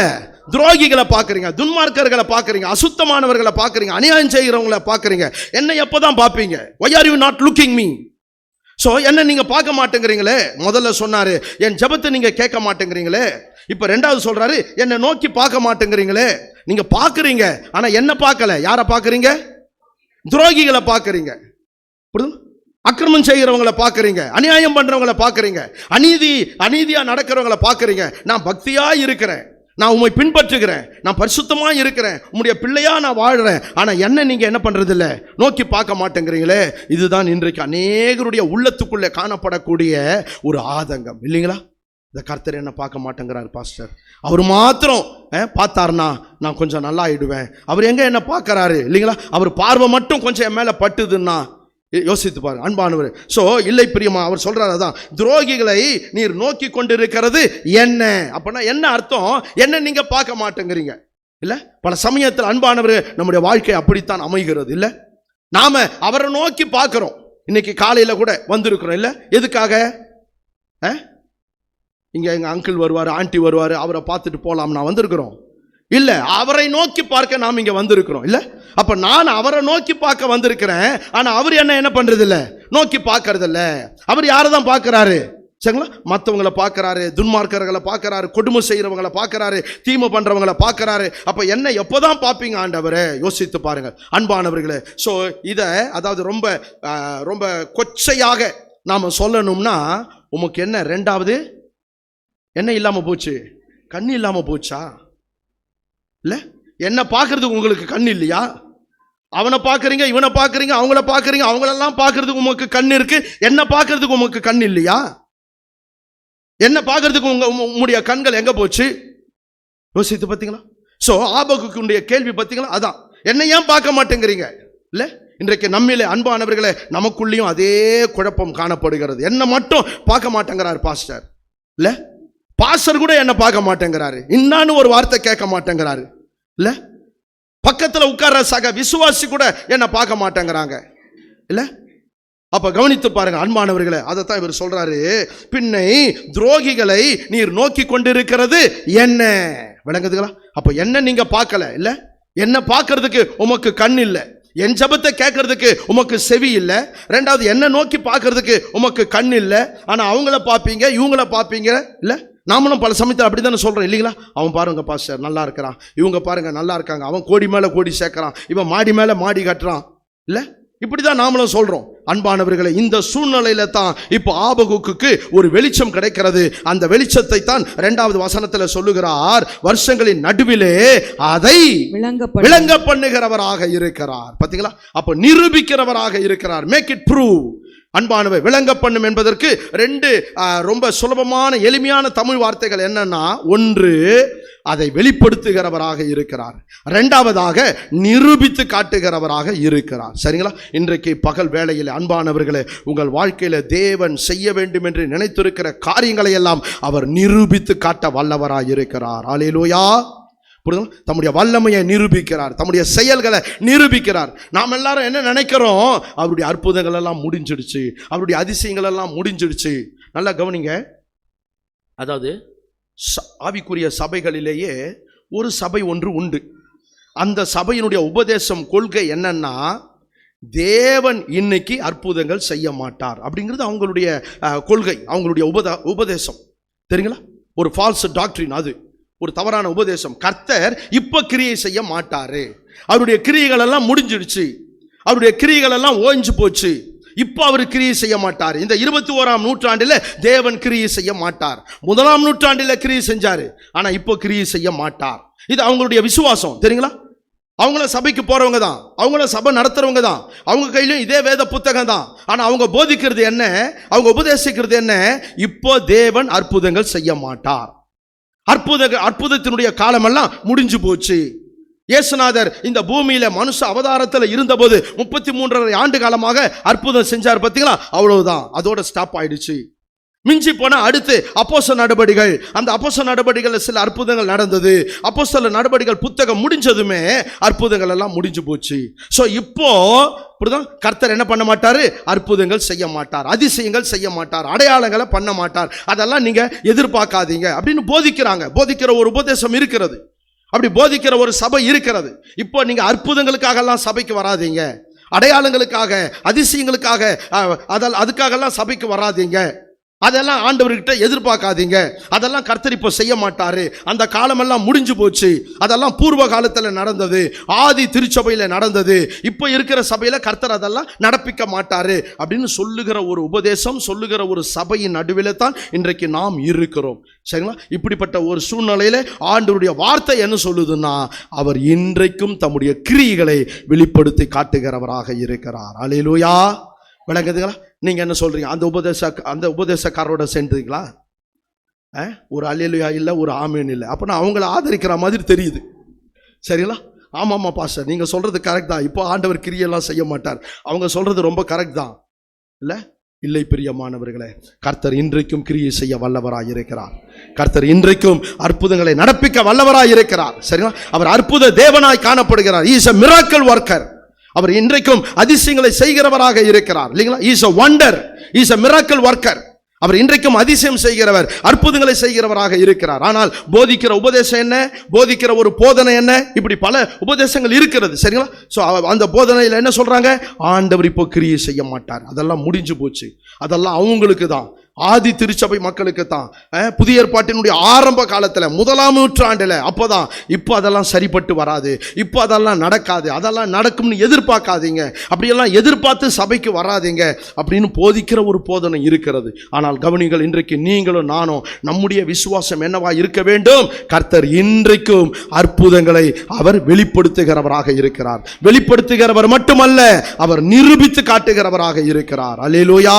துரோகிகளை பார்க்கறீங்க, துன்மார்க்கர்களை பார்க்கறீங்க, அசுத்தமானவர்களை பார்க்கறீங்க, அநியாயம் செய்கிறவங்களை பார்க்கறீங்க. என்ன எப்பதான் பார்ப்பீங்க? why are you not looking me? So என்ன நீங்க பார்க்க மாட்டேங்கிறீங்களே. முதல்ல சொன்னாரு என் ஜெபத்தை நீங்க கேட்க மாட்டேங்கிறீங்களே. இப்ப ரெண்டாவது சொல்றாரு என்ன நோக்கி பார்க்க மாட்டேங்கிறீங்களே. நீங்க பார்க்கறீங்க, ஆனா என்ன பார்க்கல. யாரை பார்க்கறீங்க? துரோகிகளை பார்க்கறீங்க, அக்கிரமம் செய்கிறவங்களை பார்க்கறீங்க, அநியாயம் பண்றவங்களை பார்க்கறீங்க, அநீதியா நடக்கிறவங்களை பார்க்கறீங்க. நான் பக்தியா இருக்கிறேன், நான் உம்மை பின்பற்றுகிறேன், நான் பரிசுத்தமா இருக்கிறேன், உம்முடைய பிள்ளையா நான் வாழ்றேன், ஆனா என்ன நீங்க என்ன பண்றது இல்ல, நோக்கி பார்க்க மாட்டேங்கிறீங்களே. இதுதான் இன்றைக்கு அநேகருடைய உள்ளத்துக்குள்ளே காணப்படக்கூடிய ஒரு ஆதங்கம் இல்லைங்களா? இந்த கர்த்தர் என்ன பார்க்க மாட்டேங்கிறார் பாஸ்டர், அவர் மாத்திரம் பார்த்தாருனா நான் கொஞ்சம் நல்லா ஆயிடுவேன். அவர் எங்க என்ன பார்க்கறாரு இல்லைங்களா? அவர் பார்வை மட்டும் கொஞ்சம் என் மேல பட்டுதுன்னா யோசித்து பாருங்க அன்பானவர். சோ இல்லை பிரியமா, அவர் சொல்றாரு அதான், துரோகிகளை நீர் நோக்கி கொண்டிருக்கிறது என்ன? அப்படின்னா என்ன அர்த்தம்? என்ன நீங்க பார்க்க மாட்டேங்கிறீங்க இல்ல? பல சமயத்தில் அன்பானவர் நம்முடைய வாழ்க்கை அப்படித்தான் அமைகிறது இல்ல? நாம அவரை நோக்கி பார்க்கிறோம். இன்னைக்கு காலையில கூட வந்திருக்கிறோம் இல்ல? எதுக்காக? இங்க எங்க அங்கிள் வருவாரு, ஆண்டி வருவாரு, அவரை பார்த்துட்டு போலாம் நான் வந்திருக்கிறோம் இல்ல? அவரை நோக்கி பார்க்க நாம் இங்க வந்திருக்கிறோம் இல்ல? அப்ப நான் அவரை நோக்கி பார்க்க வந்திருக்கிறேன், ஆனா அவர் என்ன பண்றது இல்ல, நோக்கி பார்க்கறது இல்ல. அவர் யாரதான் பார்க்கிறாரு? சரிங்களா, மற்றவங்களை பார்க்கறாரு, துன்மார்க்கர்களை பார்க்கறாரு, கொடுமை செய்யறவங்களை பார்க்கறாரு, தீமை பண்றவங்களை பார்க்கறாரு. அப்ப என்ன எப்பதான் பார்ப்பீங்க ஆண்டவரே? யோசித்து பாருங்க அன்பானவர்களே. சோ இத அதாவது ரொம்ப ரொம்ப கொச்சையாக நாம சொல்லணும்னா, உமக்கு என்ன ரெண்டாவது என்ன இல்லாம போச்சு? கண்ணு இல்லாம போச்சா இல்ல? என்ன பார்க்கறதுக்கு உங்களுக்கு கண் இல்லையா? அவனை பார்க்கறீங்க, இவனை பார்க்கறீங்க, அவங்கள பார்க்கறீங்க, அவங்களெல்லாம் பார்க்கறதுக்கு உமக்கு கண் இருக்கு, என்ன பார்க்கறதுக்கு உமக்கு கண் இல்லையா? என்ன பார்க்கறதுக்கு உங்களுடைய கண்கள் எங்க போச்சு? யோசித்து பார்த்தீங்களா? சோ ஆபகுக்குடைய கேள்வி பார்த்தீங்களா? அதான், என்ன ஏன் பார்க்க மாட்டேங்கிறீங்க இல்ல? இன்றைக்கு நம்மிலே அன்பானவர்களே நமக்குள்ளேயும் அதே குழப்பம் காணப்படுகிறது. என்ன மட்டும் பார்க்க மாட்டேங்கிறார் பாஸ்டர் இல்ல? பாஸ்டர் கூட என்ன பார்க்க மாட்டேங்கிறாரு, இன்னான்னு ஒரு வார்த்தை கேட்க மாட்டேங்கிறாரு இல்ல? பக்கத்துல உட்கார்ற சக விசுவாசி கூட என்ன பார்க்க மாட்டேங்கிறாங்க இல்ல? அப்ப கவனித்து பாருங்க அன்பானவர்களே, அதைத்தான் இவர் சொல்றாரு, பின்னை துரோகிகளை நீர் நோக்கி கொண்டிருக்கிறது என்ன? விளங்குதுங்களா? அப்ப என்ன நீங்க பார்க்கல இல்ல? என்ன பார்க்கறதுக்கு உமக்கு கண் இல்லை, என் ஜெபத்தை கேட்கறதுக்கு உமக்கு செவி இல்லை, ரெண்டாவது என்ன நோக்கி பார்க்கறதுக்கு உமக்கு கண் இல்லை, ஆனா அவங்கள பார்ப்பீங்க, இவங்கள பார்ப்பீங்க இல்ல? நாமளும் பல சமயத்தில் அப்படி தானே சொல்றோம் இல்லைங்களா? அவன் பாருங்க பாஸ்டர் நல்லா இருக்கிறான், இவங்க பாருங்க நல்லா இருக்காங்க, அவன் கோடி மேல கோடி சேர்க்கிறான், இவன் மாடி மேல மாடி கட்டுறான் இல்ல? இப்படிதான் நாமளும் சொல்றோம். அன்பானவர்களை, இந்த சூழ்நிலையில தான் இப்போ ஆபகுக்கு ஒரு வெளிச்சம் கிடைக்கிறது. அந்த வெளிச்சத்தை தான் 2வது வசனத்துல சொல்லுகிறார், வருஷங்களின் நடுவிலே அதை விளங்க பண்ணுகிறவராக இருக்கிறார். பாத்தீங்களா? அப்ப நிரூபிக்கிறவராக இருக்கிறார். Make it prove. அன்பானவை, விளங்க பண்ணும் என்பதற்கு 2 ரொம்ப சுலபமான எளிமையான தமிழ் வார்த்தைகள் என்னன்னா, ஒன்று அதை வெளிப்படுத்துகிறவராக இருக்கிறார். இரண்டாவதாக நிரூபித்து காட்டுகிறவராக இருக்கிறார். சரிங்களா? இன்றைக்கு பகல் வேளையில் அன்பானவர்களே, உங்கள் வாழ்க்கையில தேவன் செய்ய வேண்டும் என்று நினைத்திருக்கிற காரியங்களை எல்லாம் அவர் நிரூபித்து காட்ட வல்லவராக இருக்கிறார். அல்லேலூயா. தம்முடைய வல்லமையை நிரூபிக்கிறார், தம்முடைய செயல்களை நிரூபிக்கிறார். நாம் எல்லாரும் என்ன நினைக்கிறோம்? அவருடைய அற்புதங்கள் எல்லாம் முடிஞ்சிடுச்சு, அவருடைய அதிசயங்கள் எல்லாம் முடிஞ்சிடுச்சு. நல்லா கவனிங்க. அதாவது ஆவிக்குரிய சபைகளிலேயே ஒரு சபை ஒன்று உண்டு. அந்த சபையினுடைய உபதேசம், கொள்கை என்னன்னா, தேவன் இன்னைக்கு அற்புதங்கள் செய்ய மாட்டார் அப்படிங்கிறது அவங்களுடைய கொள்கை, அவங்களுடைய உபதேசம். தெரியுங்களா? ஒரு ஃபால்ஸ் டாக்டரின், அது ஒரு தவறான உபதேசம். கர்த்தர் இப்ப கிரியை செய்ய மாட்டாரு, அவருடைய கிரியைகள் எல்லாம் முடிஞ்சிடுச்சு, அவருடைய கிரியைகள் எல்லாம் ஓய்ஞ்சு போச்சு, இப்போ அவர் கிரியை செய்ய மாட்டார். இந்த 21ஆம் நூற்றாண்டில் தேவன் கிரியை செய்ய மாட்டார். 1ஆம் நூற்றாண்டில் கிரியை செஞ்சாரு, ஆனா இப்போ கிரியை செய்ய மாட்டார். இது அவங்களுடைய விசுவாசம். தெரியுங்களா? அவங்கள சபைக்கு போறவங்க தான், அவங்கள சபை நடத்துறவங்க தான், அவங்க கையிலும் இதே வேத புத்தகம் தான். ஆனா அவங்க போதிக்கிறது என்ன, அவங்க உபதேசிக்கிறது என்ன? இப்போ தேவன் அற்புதங்கள் செய்ய மாட்டார், அற்புதத்தினுடைய காலமெல்லாம் முடிஞ்சு போச்சு. இயேசுநாதர் இந்த பூமியில மனுஷ அவதாரத்தில் இருந்தபோது 33.5 ஆண்டு காலமாக அற்புதம் செஞ்சார். பார்த்தீங்களா? அவ்வளவுதான், அதோட ஸ்டாப் ஆயிடுச்சு. மிஞ்சி போன அடுத்து அப்போஸ்தல நடபடிகள், அந்த அப்போஸ்தல நடபடிகள் சில அற்புதங்கள் நடந்தது. அப்போஸ்தல நடபடிகள் புத்தகம் முடிஞ்சதுமே அற்புதங்கள் எல்லாம் முடிஞ்சு போச்சு. சோ இப்போ கர்த்தர் என்ன பண்ண மாட்டாரு? அற்புதங்கள் செய்ய மாட்டார், அதிசயங்கள் செய்ய மாட்டார், அடையாளங்களை பண்ண மாட்டார். அதெல்லாம் நீங்க எதிர்பார்க்காதீங்க அப்படின்னு போதிக்கிறாங்க. போதிக்கிற ஒரு உபதேசம் இருக்கிறது, அப்படி போதிக்கிற ஒரு சபை இருக்கிறது. இப்போ நீங்க அற்புதங்களுக்காக எல்லாம் சபைக்கு வராதீங்க, அடையாளங்களுக்காக, அதிசயங்களுக்காக, அதுக்காக எல்லாம் சபைக்கு வராதீங்க. அதெல்லாம் ஆண்டவர்கிட்ட எதிர்பார்க்காதீங்க. அதெல்லாம் கர்த்தர் இப்போ செய்ய மாட்டாரு, அந்த காலமெல்லாம் முடிஞ்சு போச்சு, அதெல்லாம் பூர்வ காலத்தில் நடந்தது, ஆதி திருச்சபையில் நடந்தது, இப்போ இருக்கிற சபையில் கர்த்தர் அதெல்லாம் நடப்பிக்க மாட்டாரு அப்படின்னு சொல்லுகிற ஒரு உபதேசம், சொல்லுகிற ஒரு சபையின் நடுவில் தான் இன்றைக்கு நாம் இருக்கிறோம். சரிங்களா? இப்படிப்பட்ட ஒரு சூழ்நிலையில ஆண்டவருடைய வார்த்தை என்ன சொல்லுதுன்னா, அவர் இன்றைக்கும் தம்முடைய கிரியைகளை வெளிப்படுத்தி காட்டுகிறவராக இருக்கிறார். அல்லேலூயா. விளங்குதுங்களா? நீங்க என்ன சொல்றீங்க? அந்த உபதேசக்காரோட சேர்ந்துங்களா? ஒரு அல்லேலூயா இல்லை, ஒரு ஆமேன் இல்லை. அப்போ நான் அவங்கள ஆதரிக்கிற மாதிரி தெரியுது. சரிங்களா? ஆமாம்மா பாஸ்டர், நீங்க சொல்றது கரெக்ட் தான், இப்போ ஆண்டவர் கிரியெல்லாம் செய்ய மாட்டார், அவங்க சொல்றது ரொம்ப கரெக்ட் தான். இல்லை பிரியமானவர்களே, கர்த்தர் இன்றைக்கும் கிரியை செய்ய வல்லவராய் இருக்கிறார். கர்த்தர் இன்றைக்கும் அற்புதங்களை நடப்பிக்க வல்லவராய் இருக்கிறார். சரிங்களா? அவர் அற்புத தேவனாய் காணப்படுகிறார். He is a miracle worker. அவர் இன்றைக்கும் அதிசயங்களை செய்கிறவராக இருக்கிறார். இல்லைங்களா? He is a wonder, he is a miracle worker. அவர் இன்றைக்கும் அதிசயம் செய்கிறவர், அற்புதங்களை செய்கிறவராக இருக்கிறார். ஆனால் போதிக்கிற உபதேசம் என்ன, போதிக்கிற ஒரு போதனை என்ன, இப்படி பல உபதேசங்கள் இருக்கிறது. சரிங்களா? சோ அந்த போதனையில் என்ன சொல்றாங்க? ஆண்டவர் இப்போ கிரியை செய்ய மாட்டார், அதெல்லாம் முடிஞ்சு போச்சு, அதெல்லாம் அவங்களுக்கு தான், ஆதி திருச்சபை மக்களுக்கு தான், புதிய ஏற்பாட்டினுடைய ஆரம்ப காலத்தில் 1ஆம் நூற்றாண்டில் அப்போதான். இப்போ அதெல்லாம் சரிப்பட்டு வராது, இப்போ அதெல்லாம் நடக்காது, அதெல்லாம் நடக்கும்னு எதிர்பார்க்காதீங்க, அப்படியெல்லாம் எதிர்பார்த்து சபைக்கு வராதீங்க அப்படின்னு போதிக்கிற ஒரு போதனை இருக்கிறது. ஆனால் கவனிங்கள், இன்றைக்கு நீங்களும் நானும் நம்முடைய விசுவாசம் என்னவா இருக்க வேண்டும்? கர்த்தர் இன்றைக்கும் அற்புதங்களை அவர் வெளிப்படுத்துகிறவராக இருக்கிறார். வெளிப்படுத்துகிறவர் மட்டுமல்ல, அவர் நிரூபித்து காட்டுகிறவராக இருக்கிறார். அல்லேலூயா.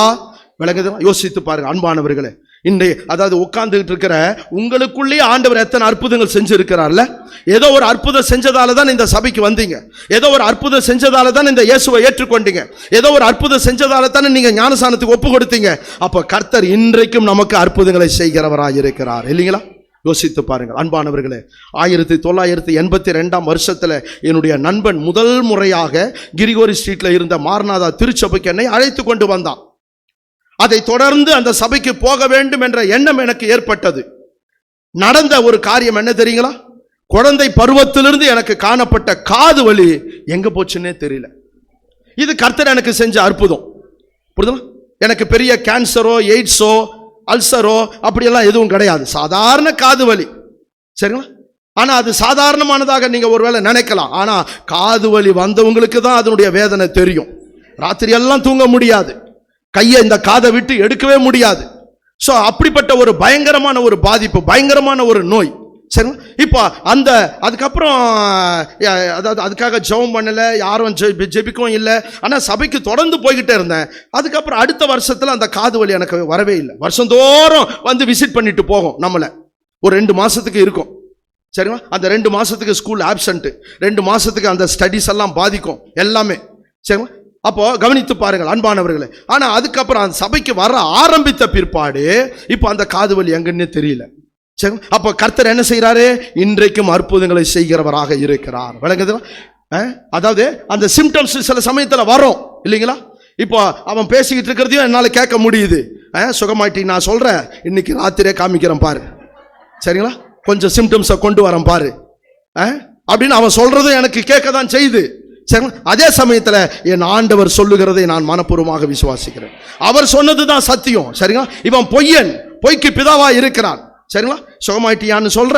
விளங்குது? யோசித்து பாருங்க அன்பானவர்களே. இன்றைய அதாவது உட்கார்ந்துகிட்டு இருக்கிற உங்களுக்குள்ளே ஆண்டவர் எத்தனை அற்புதங்கள் செஞ்சிருக்கிறார்ல. ஏதோ ஒரு அற்புதம் செஞ்சதால தான் இந்த சபைக்கு வந்தீங்க, ஏதோ ஒரு அற்புதம் செஞ்சதால தான் இந்த இயேசுவை ஏற்றுக்கொண்டீங்க, ஏதோ ஒரு அற்புதம் செஞ்சதால தானே நீங்க ஞானஸ்நானத்துக்கு ஒப்பு கொடுத்தீங்க. அப்ப கர்த்தர் இன்றைக்கும் நமக்கு அற்புதங்களை செய்கிறவராக இருக்கிறார். இல்லைங்களா? யோசித்து பாருங்கள் அன்பானவர்களே. 1982ஆம் வருஷத்துல என்னுடைய நண்பன் முதல் முறையாக கிரிகோரி ஸ்ட்ரீட்ல இருந்த மார்நாதா திருச்சபைக்கு என்னை அழைத்து கொண்டு வந்தான். அதை தொடர்ந்து அந்த சபைக்கு போக வேண்டும் என்ற எண்ணம் எனக்கு ஏற்பட்டது. நடந்த ஒரு காரியம் என்ன தெரியுங்களா? குழந்தை பருவத்திலிருந்து எனக்கு காணப்பட்ட காது வலி எங்க போச்சுன்னே தெரியல. இது கர்த்தர் எனக்கு செஞ்ச அற்புதம். புரியுதுங்களா? எனக்கு பெரிய கேன்சரோ, எய்ட்ஸோ, அல்சரோ அப்படியெல்லாம் எதுவும் கிடையாது, சாதாரண காது வலி. சரிங்களா? ஆனா அது சாதாரணமானதாக நீங்க ஒருவேளை நினைக்கலாம். ஆனா காது வலி வந்தவங்களுக்கு தான் அதனுடைய வேதனை தெரியும். ராத்திரி எல்லாம் தூங்க முடியாது, கையை இந்த காதை விட்டு எடுக்கவே முடியாது. சோ அப்படிப்பட்ட ஒரு பயங்கரமான ஒரு பாதிப்பு, பயங்கரமான ஒரு நோய். சரி, இப்போ அதுக்கப்புறம் அதாவது அதுக்காக ஜெபம் பண்ணல, யாரும் ஜெபிக்கவும் இல்லை. ஆனால் சபைக்கு தொடர்ந்து போய்கிட்டே இருந்தேன். அதுக்கப்புறம் அடுத்த வருஷத்துல அந்த காது வலி எனக்கு வரவே இல்லை. வருஷந்தோறும் வந்து விசிட் பண்ணிட்டு போகும், நம்மளை ஒரு 2 மாசத்துக்கு இருக்கும். சரிங்களா? அந்த 2 மாசத்துக்கு ஸ்கூல் ஆப்சண்ட், 2 மாசத்துக்கு அந்த ஸ்டடிஸ் எல்லாம் பாதிக்கும் எல்லாமே. சரிங்களா? அப்போ கவனித்து பாருங்கள் அன்பானவர்களே. ஆனா அதுக்கப்புறம் அந்த சபைக்கு வர ஆரம்பித்த பிற்பாடு இப்போ அந்த காதுவலி எங்கன்னு தெரியல. சரி, அப்போ கர்த்தர் என்ன செய்யறாரு? இன்றைக்கும் அற்புதங்களை செய்கிறவராக இருக்கிறார். விளங்குதுங்களா? அதாவது அந்த சிம்டம்ஸ் சில சமயத்துல வரும் இல்லைங்களா? இப்போ அவன் பேசிக்கிட்டு இருக்கிறதையும் என்னால கேட்க முடியுது. சுகமாயிட்டி நான் சொல்றேன், இன்னைக்கு ராத்திரியே காமிக்கிறேன் பாரு, சரிங்களா? கொஞ்சம் சிம்டம்ஸை கொண்டு வரேன் பாரு அப்படின்னு அவன் சொல்றதும் எனக்கு கேட்க தான் செய்யுது. சரிங்களா? அதே சமயத்துல என் ஆண்டவர் சொல்லுகிறதை நான் மனப்பூர்வமாக விசுவாசிக்கிறேன். அவர் சொன்னதுதான் சத்தியம். சரிங்களா? இவன் பொய்யன், பொய்க்கு பிதாவா இருக்கிறான். சரிங்களா? சுகமாயிட்டியான்னு சொல்ற,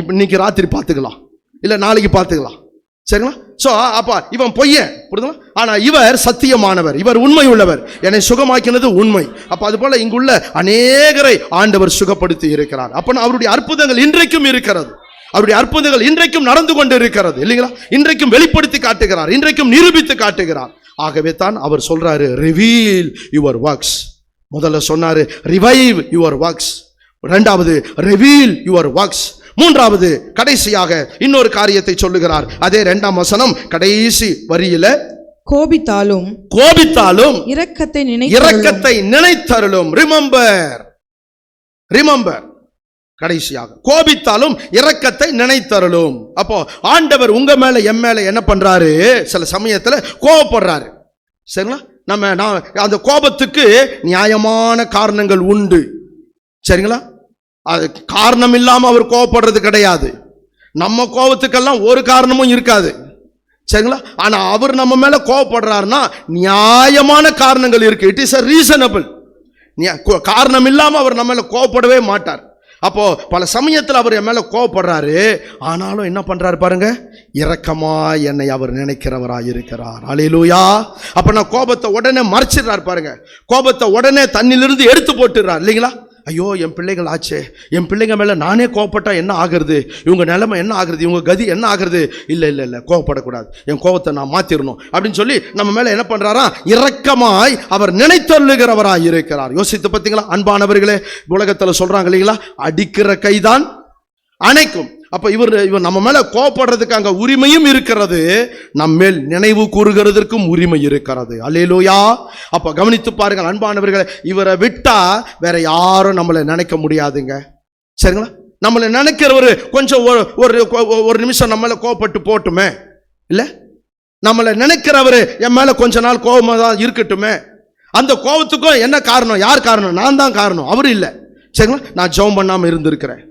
இன்னைக்கு ராத்திரி பார்த்துக்கலாம், இல்ல நாளைக்கு பார்த்துக்கலாம். சரிங்களா? சோ அப்ப இவன் பொய்யன், புரியுதுங்களா? ஆனா இவர் சத்தியமானவர், இவர் உண்மை உள்ளவர், என்னை சுகமாக்கினது உண்மை. அப்ப அது போல இங்குள்ள அநேகரை ஆண்டவர் சுகப்படுத்தி இருக்கிறார். அப்ப அவருடைய அற்புதங்கள் இன்றைக்கும் இருக்கிறது, அவருடைய அற்புதங்கள் இன்றைக்கும் நடந்து கொண்டு இருக்கிறது இல்லைங்களா? இன்றைக்கும் வெளிப்படுத்தி காட்டுகிறார், இன்றைக்கும் நிரூபித்து காட்டுகிறார். ஆகவே தான் அவர் சொல்றாரு, ரிவீல் யுவர் வொர்க்ஸ். முதல்ல சொன்னாரு ரிவைவ் யுவர் வொர்க்ஸ், இரண்டாவது ரிவீல் யுவர் வொர்க்ஸ், மூன்றாவது கடைசியாக இன்னொரு காரியத்தை சொல்லுகிறார். அதே 2ஆம் வசனம் கடைசி வரியில, கோபித்தாலும் இரக்கத்தை நினைத்தருளும். ரிமெம்பர். கடைசியாக கோபித்தாலும் இரக்கத்தை நினைத்தருளும். அப்போ ஆண்டவர் உங்க மேல என் மேல என்ன பண்றாரு? சில சமயத்துல கோபப்படுறாரு. சரிங்களா? நம்ம அந்த கோபத்துக்கு நியாயமான காரணங்கள் உண்டு. சரிங்களா? அது காரணம் இல்லாம அவர் கோபப்படுறது கிடையாது. நம்ம கோபத்துக்கெல்லாம் ஒரு காரணமும் இருக்காது. சரிங்களா? ஆனா அவர் நம்ம மேல கோபப்படுறாருன்னா நியாயமான காரணங்கள் இருக்கு. It is a reasonable. காரணம் இல்லாம அவர் நம்ம மேல கோபப்படவே மாட்டார். அப்போ பல சமயத்தில் அவர் என் மேல கோபப்படுறாரு, ஆனாலும் என்ன பண்றாரு பாருங்க, இரக்கமா என்னை அவர் நினைக்கிறவராய் இருக்கிறார். அல்லேலூயா. அப்ப நான் கோபத்தை உடனே மறைச்சிடுறாரு பாருங்க, கோபத்தை உடனே தண்ணிலிருந்து எடுத்து போட்டுறார் இல்லைங்களா? ஐயோ என் பிள்ளைகள் ஆச்சே, என் பிள்ளைங்க மேல நானே கோபப்பட்டா என்ன ஆகுறது, இவங்க நிலைமை என்ன ஆகுறது, இவங்க கதி என்ன ஆகுறது? இல்ல கோபப்படக்கூடாது, என் கோபத்தை நான் மாத்திரணும் அப்படின்னு சொல்லி நம்ம மேல என்ன பண்றாரா? இரக்கமாய் அவர் நினைத்தருளுகிறவராய் இருக்கிறார். யோசித்து பார்த்தீங்களா அன்பானவர்களே? உலகத்துல சொல்றாங்க இல்லைங்களா, அடிக்கிற கைதான் அணைக்கும். அப்ப இவர் நம்ம மேல கோபப்படுறதுக்கு அங்க உரிமையும் இருக்கிறது, நம்ம மேல் நினைவு கூறுகிறதற்கும் உரிமை இருக்கிறது. அல்லேலூயா. அப்ப கவனித்து பாருங்கள் அன்பானவர்களே, இவரை விட்டா வேற யாரும் நம்மளை நினைக்க முடியாதுங்க. சரிங்களா? நம்மளை நினைக்கிறவரு கொஞ்சம் ஒரு நிமிஷம் நம்ம மேல கோபப்பட்டு போட்டுமே, இல்ல நம்மளை நினைக்கிறவரு என் மேல கொஞ்ச நாள் கோபமா தான் இருக்கட்டுமே. அந்த கோபத்துக்கும் என்ன காரணம்? யார் காரணம்? நான் தான் காரணம், அவரு இல்லை. சரிங்களா? நான் ஜெபம் பண்ணாம இருந்திருக்கிறேன்,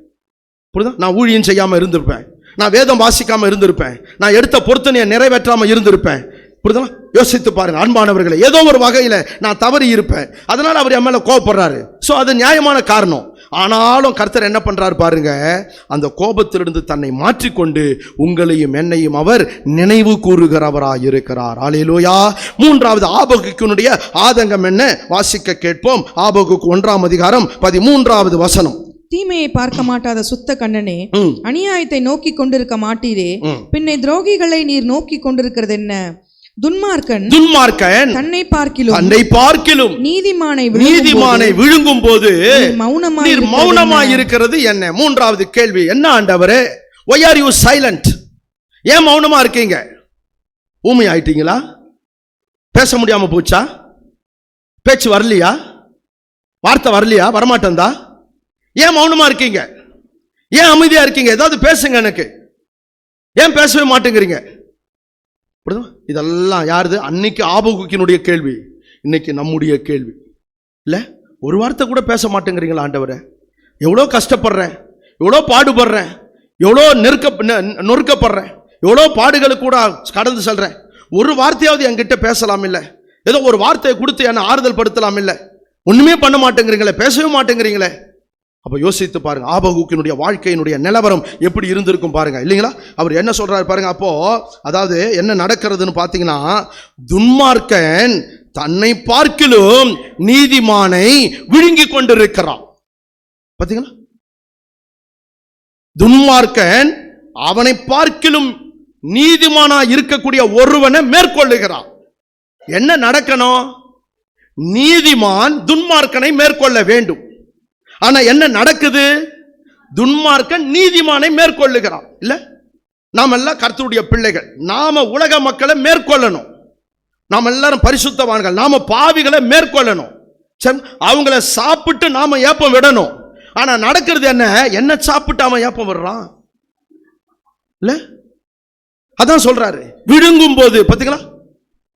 புரியுதா? நான் ஊழியம் செய்யாம இருந்திருப்பேன், நான் வேதம் வாசிக்காம இருந்திருப்பேன், நான் எடுத்த பொருத்தனையை நிறைவேற்றாம இருந்திருப்பேன், புரியுதா? யோசித்து பாருங்க அன்பானவர்களே, ஏதோ ஒரு வகையில நான் தவறி இருப்பேன், அதனால அவர் என் மேல கோபப்படுறாரு. சோ அது நியாயமான காரணம். ஆனாலும் கர்த்தர் என்ன பண்றாரு பாருங்க, அந்த கோபத்திலிருந்து தன்னை மாற்றிக்கொண்டு உங்களையும் என்னையும் அவர் நினைவு கூறுகிறவராய் இருக்கிறார். அல்லேலூயா. மூன்றாவது ஆபகுக்கினுடைய ஆதங்கம் என்ன? வாசிக்க கேட்போம். ஆபகுக்கு 1ஆம் அதிகாரம் 13வது வசனம். தீமையை பார்க்க மாட்டாத சுத்த கண்ணனே, அநியாயத்தை நோக்கி கொண்டிருக்க மாட்டீரே, பின்னை துரோகிகளை நீர் நோக்கி கொண்டிருக்கிறது என்ன? துன்மார்க்கன் தன்னை பார்க்கிலும் நீதிமானை விழுங்கும் போது மௌனமாய் இருக்கிறது என்ன? மூன்றாவது கேள்வி என்ன ஆண்டவரே? why are you silent? ஏன் மௌனமா இருக்கீங்க? ஊமை ஆயிட்டீங்களா? பேச முடியாம போச்சா? பேச்சு வரலையா? வார்த்தை வரலையா? வரமாட்டேன்தா? ஏன் மௌனமா இருக்கீங்க? ஏன் அமைதியா இருக்கீங்க? ஏதாவது பேசுங்க, எனக்கு ஏன் பேசவே மாட்டேங்கிறீங்க? இதெல்லாம் யாருது? அன்னைக்கு ஆபகுக்கினுடைய கேள்வி, இன்னைக்கு நம்முடைய கேள்வி இல்ல. ஒரு வார்த்தை கூட பேச மாட்டேங்கிறீங்களா ஆண்டவரே? எவ்வளோ கஷ்டப்படுறேன், எவ்வளோ பாடுபடுறேன், எவ்வளோ நொறுக்கப்படுறேன், எவ்வளோ பாடுகளுக்கு கூட கடந்து செல்றேன், ஒரு வார்த்தையாவது என்கிட்ட பேசலாம் இல்ல? ஏதோ ஒரு வார்த்தையை கொடுத்து என்ன ஆறுதல் படுத்தலாம் இல்ல? ஒண்ணுமே பண்ண மாட்டேங்கிறீங்களே, பேசவே மாட்டேங்கிறீங்களே. அப்ப யோசித்து பாருங்க ஆபகுக்கினுடைய வாழ்க்கையினுடைய நிலவரம் எப்படி இருந்திருக்கும் பாருங்க இல்லைங்களா? அவர் என்ன சொல்றாரு பாருங்க. அப்போ அதாவது என்ன நடக்கிறதுன்னு பாத்தீங்கன்னா, துன்மார்க்கன் தன்னை பார்க்கிலும் நீதிமானை விழுங்கி கொண்டிருக்கிறான். பாத்தீங்களா? துன்மார்க்கன் அவனை பார்க்கிலும் நீதிமானா இருக்கக்கூடிய ஒருவனை மேற்கொள்ளுகிறான். என்ன நடக்கணும்? நீதிமான் துன்மார்க்கனை மேற்கொள்ள வேண்டும். ஆனா என்ன நடக்குது? துன்மார்க்கன் நீதிமானை மேற்கொள்ளுகிறான். இல்ல, நாம் எல்லாம் கர்த்தருடைய பிள்ளைகள், நாம உலக மக்களை மேற்கொள்ளணும். நாம் எல்லாரும் பரிசுத்தவான்கள், நாம பாவிகளை மேற்கொள்ளணும். அவங்கள சாப்பிட்டு நாம ஏப்பம் விடணும். ஆனா நடக்கிறது என்ன சாப்பிட்டு அவன் ஏப்பம் விடுறான். இல்ல, அதான் சொல்றாரு, விழுங்கும் போது பாத்தீங்களா,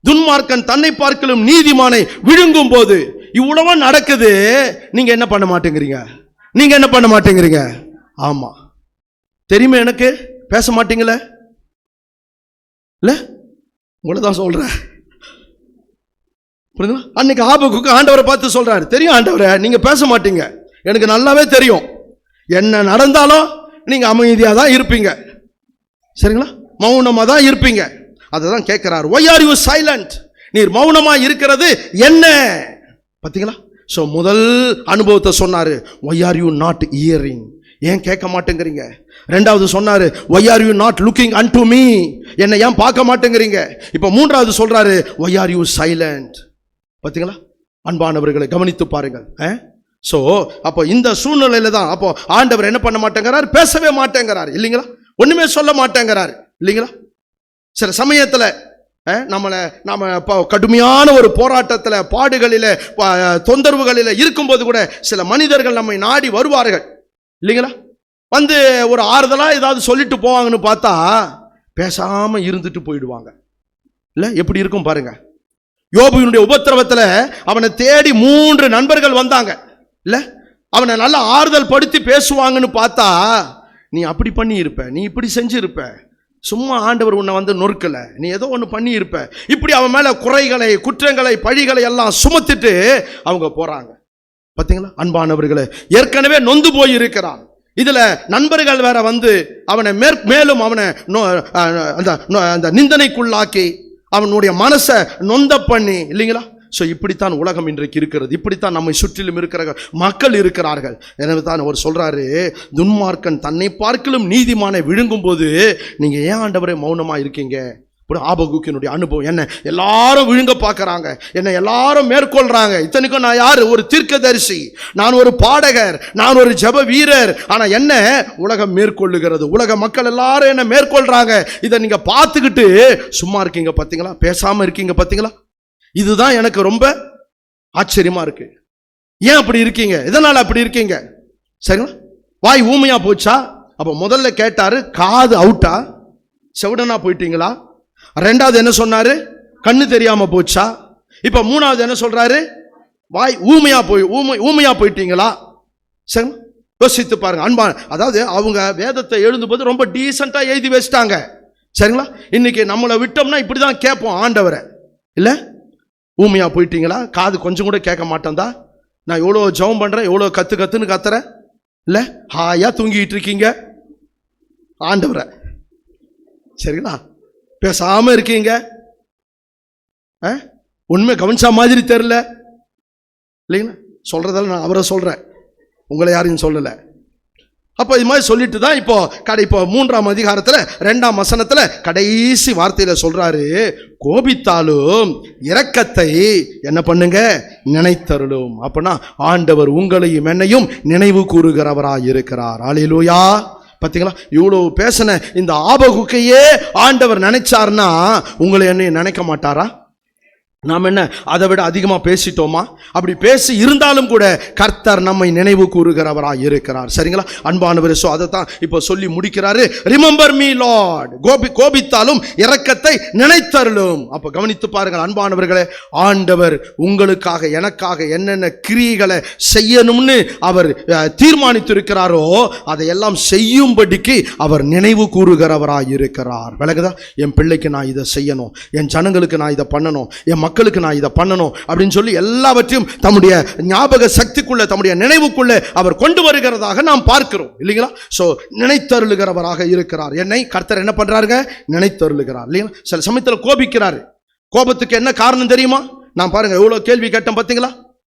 துன்மார்க்கன் தன்னை பார்க்கலும் நீதிமானை விழுங்கும் போது இவ்வளவு நடக்குது. நீங்க என்ன பண்ண மாட்டேங்கிறீங்க? நீங்க என்ன பண்ண மாட்டேங்கிறீங்க? ஆமா, தெரியுமே, எனக்கு பேச மாட்டீங்களே. இல்ல, உங்களதான் சொல்றேன். அன்னைக்கு ஆபகுக்கு ஆண்டவரை பார்த்து சொல்றாரு, தெரியும் ஆண்டவரை, நீங்க பேச மாட்டீங்க, எனக்கு நல்லாவே தெரியும். என்ன நடந்தாலும் நீங்க அமைதியா தான் இருப்பீங்க, சரிங்களா? மௌனமா தான் இருப்பீங்க. அததான் கேட்கிறார், why are you silent? நீர் மௌனமா இருக்கிறது என்ன? பாத்தீங்களா? சோ முதல் அனுபவத்தை சொன்னாரு, why are you not hearing? ஏன் கேட்க மாட்டேங்கிறீங்க? ரெண்டாவது சொன்னாரு, why are you not looking unto me? என்ன ஏன் பார்க்க மாட்டேங்கிறீங்க? இப்ப மூன்றாவது சொல்றாரு, why are you silent? பாத்தீங்களா? அன்பானவர்களை கவனித்து பாருங்கள். சோ அப்போ இந்த சூழ்நிலையில தான் அப்போ ஆண்டவர் என்ன பண்ண மாட்டேங்கிறார்? பேசவே மாட்டேங்கிறார், இல்லைங்களா? ஒண்ணுமே சொல்ல மாட்டேங்கிறார், இல்லைங்களா? சில சமயத்துல நாம கடுமையான ஒரு போராட்டத்துல, பாடுகளில, தொந்தரவுகளில இருக்கும்போது கூட சில மனிதர்கள் நம்மை நாடி வருவார்கள், இல்லைங்களா? வந்து ஒரு ஆறுதலா ஏதாவது சொல்லிட்டு போவாங்கன்னு பார்த்தா பேசாம இருந்துட்டு போயிடுவாங்க. இல்ல, எப்படி இருக்கும் பாருங்க. யோபுவினுடைய உபத்திரவத்துல அவனை தேடி 3 நண்பர்கள் வந்தாங்க. இல்ல, அவனை நல்ல ஆறுதல் படுத்தி பேசுவாங்கன்னு பார்த்தா, நீ அப்படி பண்ணி இருப்ப, நீ இப்படி செஞ்சு இருப்ப, சும்மா ஆண்டவர் உன்னை வந்து நொறுக்கல, நீ ஏதோ ஒன்று பண்ணி இருப்ப, இப்படி அவன் மேல குறைகளை, குற்றங்களை, பழிகளை எல்லாம் சுமத்திட்டு அவங்க போறாங்க. பாத்தீங்களா அன்பானவர்களே, ஏற்கனவே நொந்து போய் இருக்கிறான். இதுல நண்பர்கள் வேற வந்து அவனை மேலும் அவனை அந்த நிந்தனைக்குள்ளாக்கி அவனுடைய மனசை நொந்த பண்ணி, இல்லைங்களா? ஸோ இப்படித்தான் உலகம் இன்றைக்கு இருக்கிறது, இப்படித்தான் நம்மை சுற்றிலும் இருக்கிற மக்கள் இருக்கிறார்கள். எனவே தான் அவர் சொல்றாரு, துன்மார்க்கன் தன்னை பார்க்கலும் நீதிமானை விழுங்கும் போது நீங்க ஏன் ஆண்டவரே மௌனமா இருக்கீங்க? ஆபகுக்கினுடைய அனுபவம் என்ன, எல்லாரும் விழுங்க பார்க்கறாங்க, என்ன எல்லாரும் மேற்கொள்றாங்க. இத்தனைக்கும் நான் யாரு? ஒரு தீர்க்கதரிசி, நான் ஒரு பாடகர், நான் ஒரு ஜெப வீரர். ஆனா என்ன, உலகம் மேற்கொள்ளுகிறது, உலக மக்கள் எல்லாரும் என்ன மேற்கொள்றாங்க. இதை நீங்க பார்த்துக்கிட்டு சும்மா இருக்கீங்க பாத்தீங்களா, பேசாம இருக்கீங்க பாத்தீங்களா? இதுதான் எனக்கு ரொம்ப ஆச்சரியமா இருக்கு. ஏன் அப்படி இருக்கீங்க? இதனால அப்படி இருக்கீங்க, சரிங்களா? வாய் ஊமையா போச்சா? அப்ப முதல்ல கேட்டாரு, காது அவுட்டா, செவிடனா போயிட்டீங்களா? ரெண்டாவது என்ன சொன்னாரு? கண்ணு தெரியாம போச்சா? இப்ப மூணாவது என்ன சொல்றாரு? வாய் ஊமையா போயிட்டீங்களா? சரி, யோசித்து பாருங்க அன்பா. அதாவது அவங்க வேதத்தை எழுதும்போது ரொம்ப டீசெண்டா எழுதி வச்சிட்டாங்க, சரிங்களா? இன்னைக்கு நம்மளை விட்டோம்னா இப்படிதான் கேட்போம் ஆண்டவரை. இல்ல, ஊமையா போயிட்டீங்களா? காது கொஞ்சம் கூட கேட்க மாட்டேன்தா? நான் எவ்வளோ ஜெபம் பண்றேன், எவ்வளோ கத்துன்னு கத்துறேன், இல்ல ஹாயா தூங்கிட்டு இருக்கீங்க ஆண்டவரை, சரிங்களா? பேசாம இருக்கீங்க, உண்மை கவனிச்சா மாதிரி தெரியல, இல்லைங்களா? சொல்றதால நான் அவரை சொல்றேன், உங்களை யாரையும் சொல்லல. அப்போ இது மாதிரி சொல்லிட்டு தான் இப்போ 3ஆம் அதிகாரத்துல 2ஆம் வசனத்துல கடைசி வார்த்தையில சொல்றாரு, கோபித்தாலும் இரக்கத்தை என்ன பண்ணுங்க, நினைத்தருளும். அப்படின்னா ஆண்டவர் உங்களையும் என்னையும் நினைவு கூறுகிறவராய் இருக்கிறார். அல்லேலூயா. பாத்தீங்களா? இவ்வளவு பேசின இந்த ஆபகுக்கையே ஆண்டவர் நினைச்சார்னா உங்களை என்னையும் நினைக்க மாட்டாரா? நாம் என்ன அதை விட அதிகமா பேசிட்டோமா? அப்படி பேசி இருந்தாலும் கூட கர்த்தர் நம்மை நினைவு கூறுகிறவராய் இருக்கிறார், சரிங்களா அன்பானவர்? சோ அதை தான் இப்போ சொல்லி முடிக்கிறாரு, ரிமெம்பர் மீ லார்ட், கோபித்தாலும் இரக்கத்தை நினைத்தருளும். அப்ப கவனித்து பாருங்கள் அன்பானவர்களே, ஆண்டவர் உங்களுக்காக எனக்காக என்னென்ன கிரியைகளை செய்யணும்னு அவர் தீர்மானித்திருக்கிறாரோ அதையெல்லாம் செய்யும்படிக்கு அவர் நினைவு கூறுகிறவராய் இருக்கிறார். விளக்குதா? என் பிள்ளைக்கு நான் இதை செய்யணும், என் ஜனங்களுக்கு நான் இதை பண்ணணும், என் மக்களுக்கு நான் இதை பண்ணணும் அப்படின்னு சொல்லி எல்லாவற்றையும் தம்முடைய ஞாபக சக்திக்குள்ள, தம்முடைய நினைவுக்குள்ள அவர் கொண்டு வருகிறதாக நாம் பார்க்கிறோம், இல்லைங்களா? சோ நினைத்தருளுகிறவராக இருக்கிறார். என்னை கர்த்தர் என்ன பண்றாருங்க? நினைத்தருளுகிறார், இல்லைங்களா? சில சமயத்தில் கோபிக்கிறாரு. கோபத்துக்கு என்ன காரணம் தெரியுமா? நான் பாருங்க எவ்வளவு கேள்வி கேட்டேன் பாத்தீங்களா?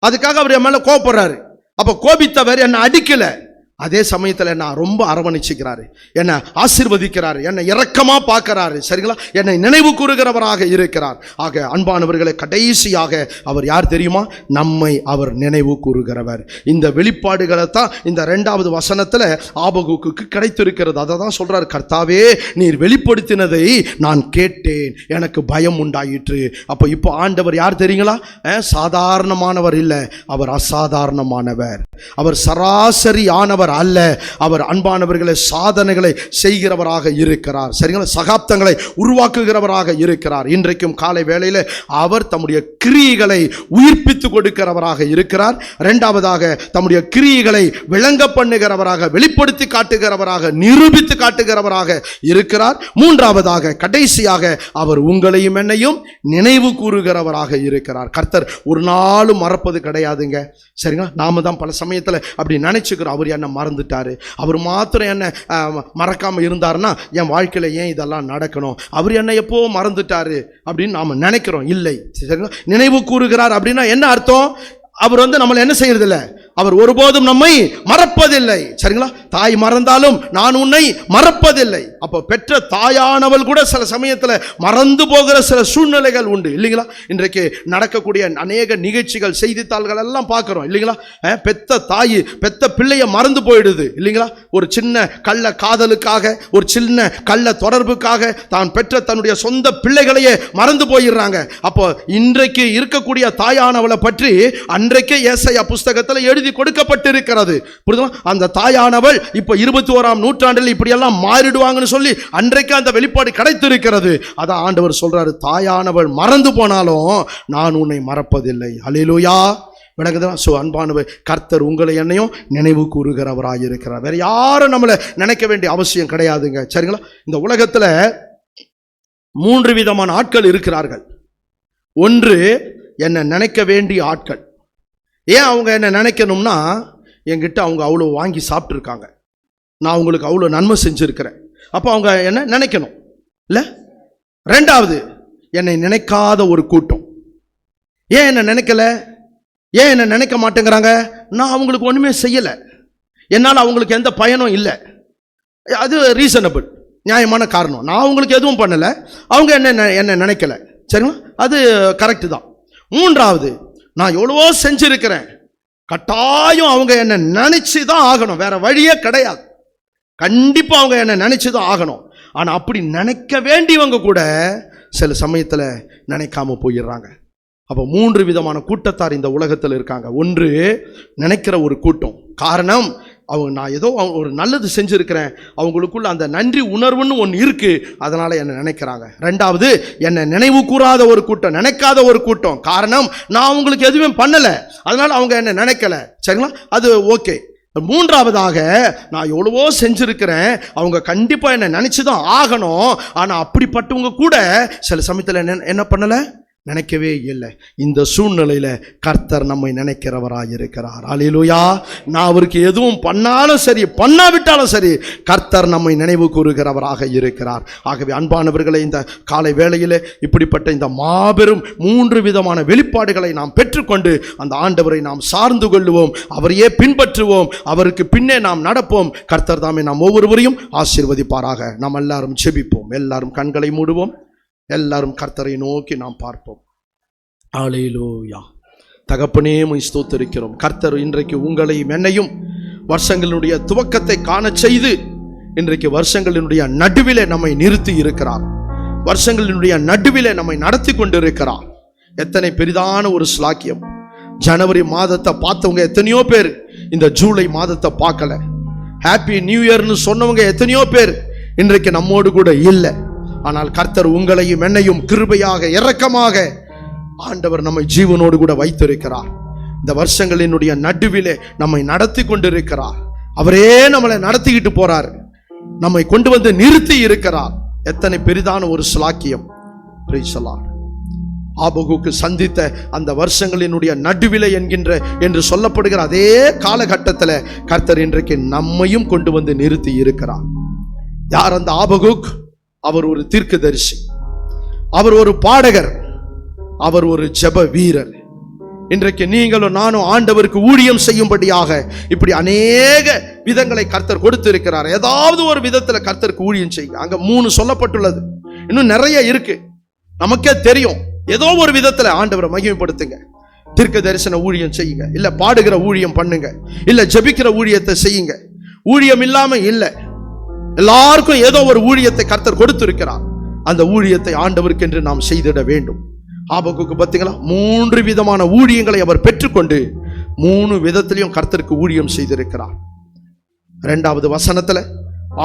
அதுக்காக அவர் என் மேல கோபப்படுறாரு. அப்ப கோபித்தவர் என்ன அடிக்கல, அதே சமயத்தில் நான் ரொம்ப அரவணைச்சுக்கிறாரு, என்னை ஆசீர்வதிக்கிறாரு, என்னை இரக்கமா பார்க்கிறாரு. சரிங்களா? என்னை நினைவு கூறுகிறவராக இருக்கிறார். ஆக அன்பானவர்களை, கடைசியாக அவர் யார் தெரியுமா? நம்மை அவர் நினைவு கூறுகிறவர். இந்த வெளிப்பாடுகளை தான் இந்த 2வது வசனத்தில் ஆபகுக்கு கிடைத்திருக்கிறது. அதை தான் சொல்றார், கர்த்தாவே நீர் வெளிப்படுத்தினதை நான் கேட்டேன், எனக்கு பயம் உண்டாயிற்று. அப்போ இப்போ ஆண்டவர் யார் தெரியுங்களா? சாதாரணமானவர் இல்லை, அவர் அசாதாரணமானவர். அவர் சராசரியானவர் அல்ல. அவர் அன்பானவர்களை சாதனைகளை செய்கிறவராக இருக்கிறார். சரிங்களா? சகாப்தங்களை உருவாக்குகிறவராக இருக்கிறார். இன்றைக்கும் காலை வேளையில் அவர் தம்முடைய கிரியைகளை உயிர்ப்பித்து கொடுக்கிறவராக இருக்கிறார். 2வதாக தம்முடைய கிரியைகளை விளங்க பண்ணுகிறவராக, வெளிப்படுத்தி காட்டுகிறவராக, நிரூபித்து காட்டுகிறவராக இருக்கிறார். 3வதாக கடைசியாக அவர் உங்களையும் என்னையும் நினைவு கூறுகிறவராக இருக்கிறார். கர்த்தர் ஒரு நாளும் மறப்பது கிடையாதுங்க. சரிங்களா? நாம தான் பல சமயத்தில் அப்படி நினைச்சுக்கிறோம், அவர் என்ன மறந்துட்டாரு, அவர் மாத்திரம் என்ன மறக்காம இருந்தாருன்னா என் வாழ்க்கையில ஏன் இதெல்லாம் நடக்கணும், அவர் என்ன எப்போ மறந்துட்டாரு அப்படின்னு நாம நினைக்கிறோம். இல்லை. சரிங்களா? நினைவு கூறுகிறார் அப்படின்னா என்ன அர்த்தம்? அவர் நம்மளை என்ன செய்யறதில்லை, அவர் ஒருபோதும் நம்மை மறப்பதில்லை. சரிங்களா? தாய் மறந்தாலும் நான் உன்னை மறப்பதில்லை. அப்போ பெற்ற தாயானவள் கூட சில சமயத்தில் மறந்து போகிற சில சூழ்நிலைகள் உண்டு இல்லைங்களா? இன்றைக்கு நடக்கக்கூடிய அநேக நிகழ்ச்சிகள், செய்தித்தாள்கள் எல்லாம் பார்க்கிறோம் இல்லைங்களா? பெத்த தாய் பெத்த பிள்ளைய மறந்து போயிடுது இல்லைங்களா? ஒரு சின்ன கள்ள காதலுக்காக, ஒரு சின்ன கள்ள தொடர்புக்காக தான் பெற்ற தன்னுடைய சொந்த பிள்ளைகளையே மறந்து போயிடுறாங்க. அப்போ இன்றைக்கு இருக்கக்கூடிய தாயானவளை பற்றி அன்றைக்கே ஏசாயா புஸ்தகத்தில் எழுதி கொடுக்கப்பட்டிருக்கிறது. அந்த தாயானவள் இப்ப 21ஆம் நூற்றாண்டில் இப்படியெல்லாம் மாறிடுவாங்கன்னு சொல்லி அன்றைக்கு அந்த வெளிப்பாடு கிடைத்திருக்கிறது. அதான் ஆண்டவர் சொல்றாரு, தாயானவள் மறந்து போனாலும் நான் உன்னை மறப்பதில்லை. அல்லேலூயா. விளங்குதா? அன்பானவர் கர்த்தர் உங்களை என்னையும் நினைவு கூறுகிறவராயிருக்கிறார். வேற யாரும் நம்மளை நினைக்க வேண்டிய அவசியம் கிடையாதுங்க. சரிங்களா? இந்த உலகத்துல 3 விதமான ஆட்கள் இருக்கிறார்கள். ஒன்று, என்னை நினைக்க வேண்டிய ஆட்கள். ஏன் அவங்க என்ன நினைக்கணும்னா, என்கிட்ட அவங்க அவ்வளோ வாங்கி சாப்பிட்ருக்காங்க, நான் அவங்களுக்கு அவ்வளோ நன்மை செஞ்சுருக்கிறேன், அப்போ அவங்க என்ன நினைக்கணும் இல்லை? 2வது, என்னை நினைக்காத ஒரு கூட்டம். ஏன் என்ன நினைக்கல, ஏன் என்ன நினைக்க மாட்டேங்கிறாங்க? நான் அவங்களுக்கு ஒன்றுமே செய்யலை, என்னால் அவங்களுக்கு எந்த பயனும் இல்லை. அது ரீசனபிள், நியாயமான காரணம். நான் அவங்களுக்கு எதுவும் பண்ணலை, அவங்க என்ன நினைக்கல. சரிங்களா? அது கரெக்டு தான். 3வது, நான் எவ்வளவோ செஞ்சிருக்கிறேன், கட்டாயம் அவங்க என்ன நினைச்சுதான் ஆகணும், வேற வழியே கிடையாது. கண்டிப்பா அவங்க என்ன நினைச்சுதான் ஆகணும். ஆனா அப்படி நினைக்க வேண்டியவங்க கூட சில சமயத்துல நினைக்காம போயிடுறாங்க. அப்போ 3 விதமான கூட்டத்தார் இந்த உலகத்தில் இருக்காங்க. ஒன்று, நினைக்கிற ஒரு கூட்டம். காரணம், அவங்க நான் ஏதோ ஒரு நல்லது செஞ்சுருக்கிறேன், அவங்களுக்குள்ள அந்த நன்றி உணர்வுன்னு ஒன்று இருக்கு, அதனால என்னை நினைக்கிறாங்க. 2வது, என்னை நினைவு கூறாத ஒரு கூட்டம், நினைக்காத ஒரு கூட்டம். காரணம், நான் அவங்களுக்கு எதுவுமே பண்ணலை, அதனால அவங்க என்னை நினைக்கல. சரிங்களா? அது ஓகே. 3வதாக, நான் எவ்வளவோ செஞ்சிருக்கிறேன், அவங்க கண்டிப்பா என்னை நினைச்சுதான் ஆகணும், ஆனா அப்படிப்பட்டவங்க கூட சில சமயத்தில் என்ன பண்ணலை, நினைக்கவே இல்லை. இந்த சூழ்நிலையில கர்த்தர் நம்மை நினைக்கிறவராக இருக்கிறார். அல்லேலூயா. நான் அவருக்கு எதுவும் பண்ணாலும் சரி, பண்ணாவிட்டாலும் சரி, கர்த்தர் நம்மை நினைவு கூறுகிறவராக இருக்கிறார். ஆகவே அன்பானவர்களை, இந்த காலை வேளையிலே இப்படிப்பட்ட இந்த மாபெரும் 3 விதமான வெளிப்பாடுகளை நாம் பெற்றுக்கொண்டு அந்த ஆண்டவரை நாம் சார்ந்து கொள்ளுவோம், அவரையே பின்பற்றுவோம், அவருக்கு பின்னே நாம் நடப்போம். கர்த்தர் தாமே நாம் ஒவ்வொருவரையும் ஆசீர்வதிப்பாராக. நாம் எல்லாரும் ஜெபிப்போம். எல்லாரும் கண்களை மூடுவோம். எல்லாரும் கர்த்தரை நோக்கி நாம் பார்ப்போம். அல்லேலூயா. தகப்பனே, உம்மை ஸ்தோத்திரிக்கிறோம். கர்த்தர் இன்றைக்கு உங்களையும் என்னையும் வருஷங்களுடைய துவக்கத்தை காண செய்து இன்றைக்கு வருஷங்களினுடைய நடுவிலே நம்மை நிறுத்தி இருக்கிறார். வருஷங்களினுடைய நடுவிலே நம்மை நடத்தி கொண்டிருக்கிறார். எத்தனை பெரிதான ஒரு ஸ்லாக்கியம். ஜனவரி மாதத்தை பார்த்தவங்க எத்தனையோ பேர் இந்த ஜூலை மாதத்தை பார்க்கல. ஹாப்பி நியூ இயர்னு சொன்னவங்க எத்தனையோ பேர் இன்றைக்கு நம்மோடு கூட இல்லை. ஆனால் கர்த்தர் உங்களையும் என்னையும் கிருபையாக, இரக்கமாக ஆண்டவர் நம்மை ஜீவனோடு கூட வைத்திருக்கிறார். இந்த வருஷங்களினுடைய நடுவிலே நம்மை நடத்தி கொண்டிருக்கிறார். அவரே நம்மளை நடத்திக்கிட்டு போறார், நம்மை கொண்டு வந்து நிறுத்தி இருக்கிறார். எத்தனை பெரிதான ஒரு ஸ்லாக்கியம். Praise the Lord. ஆபகுக்கு சந்தித்த அந்த வருஷங்களினுடைய நடுவிலே என்று சொல்லப்படுகிற அதே காலகட்டத்தில் கர்த்தர் இன்றைக்கு நம்மையும் கொண்டு வந்து நிறுத்தி இருக்கிறார். யார் அந்த ஆபகுக்? அவர் ஒரு தீர்க்கதரிசி, அவர் ஒரு பாடகர், அவர் ஒரு ஜெப வீரர். இன்றைக்கு நீங்களும் நானும் ஆண்டவருக்கு ஊழியம் செய்யும்படியாக இப்படி அநேக விதங்களை கர்த்தர் கொடுத்து இருக்கிறார். ஏதாவது ஒரு விதத்துல கர்த்தருக்கு ஊழியம் செய்யுங்க. அங்க 3 சொல்லப்பட்டுள்ளது, இன்னும் நிறைய இருக்கு, நமக்கே தெரியும். ஏதோ ஒரு விதத்துல ஆண்டவரை மகிமைப்படுத்துங்க. தீர்க்க தரிசன ஊழியம் செய்யுங்க, இல்ல பாடுகிற ஊழியம் பண்ணுங்க, இல்ல ஜெபிக்கிற ஊழியத்தை செய்யுங்க. ஊழியம் இல்லாம இல்ல, எல்லாருக்கும் ஏதோ ஒரு ஊழியத்தை கர்த்தர் கொடுத்திருக்கிறார். அந்த ஊழியத்தை ஆண்டவருக்கு என்று நாம் செய்திட வேண்டும். ஆபகுக்கு பார்த்தீங்களா, 3 விதமான ஊழியங்களை அவர் பெற்றுக்கொண்டு 3 விதத்திலையும் கர்த்தருக்கு ஊழியம் செய்திருக்கிறார். 2வது வசனத்துல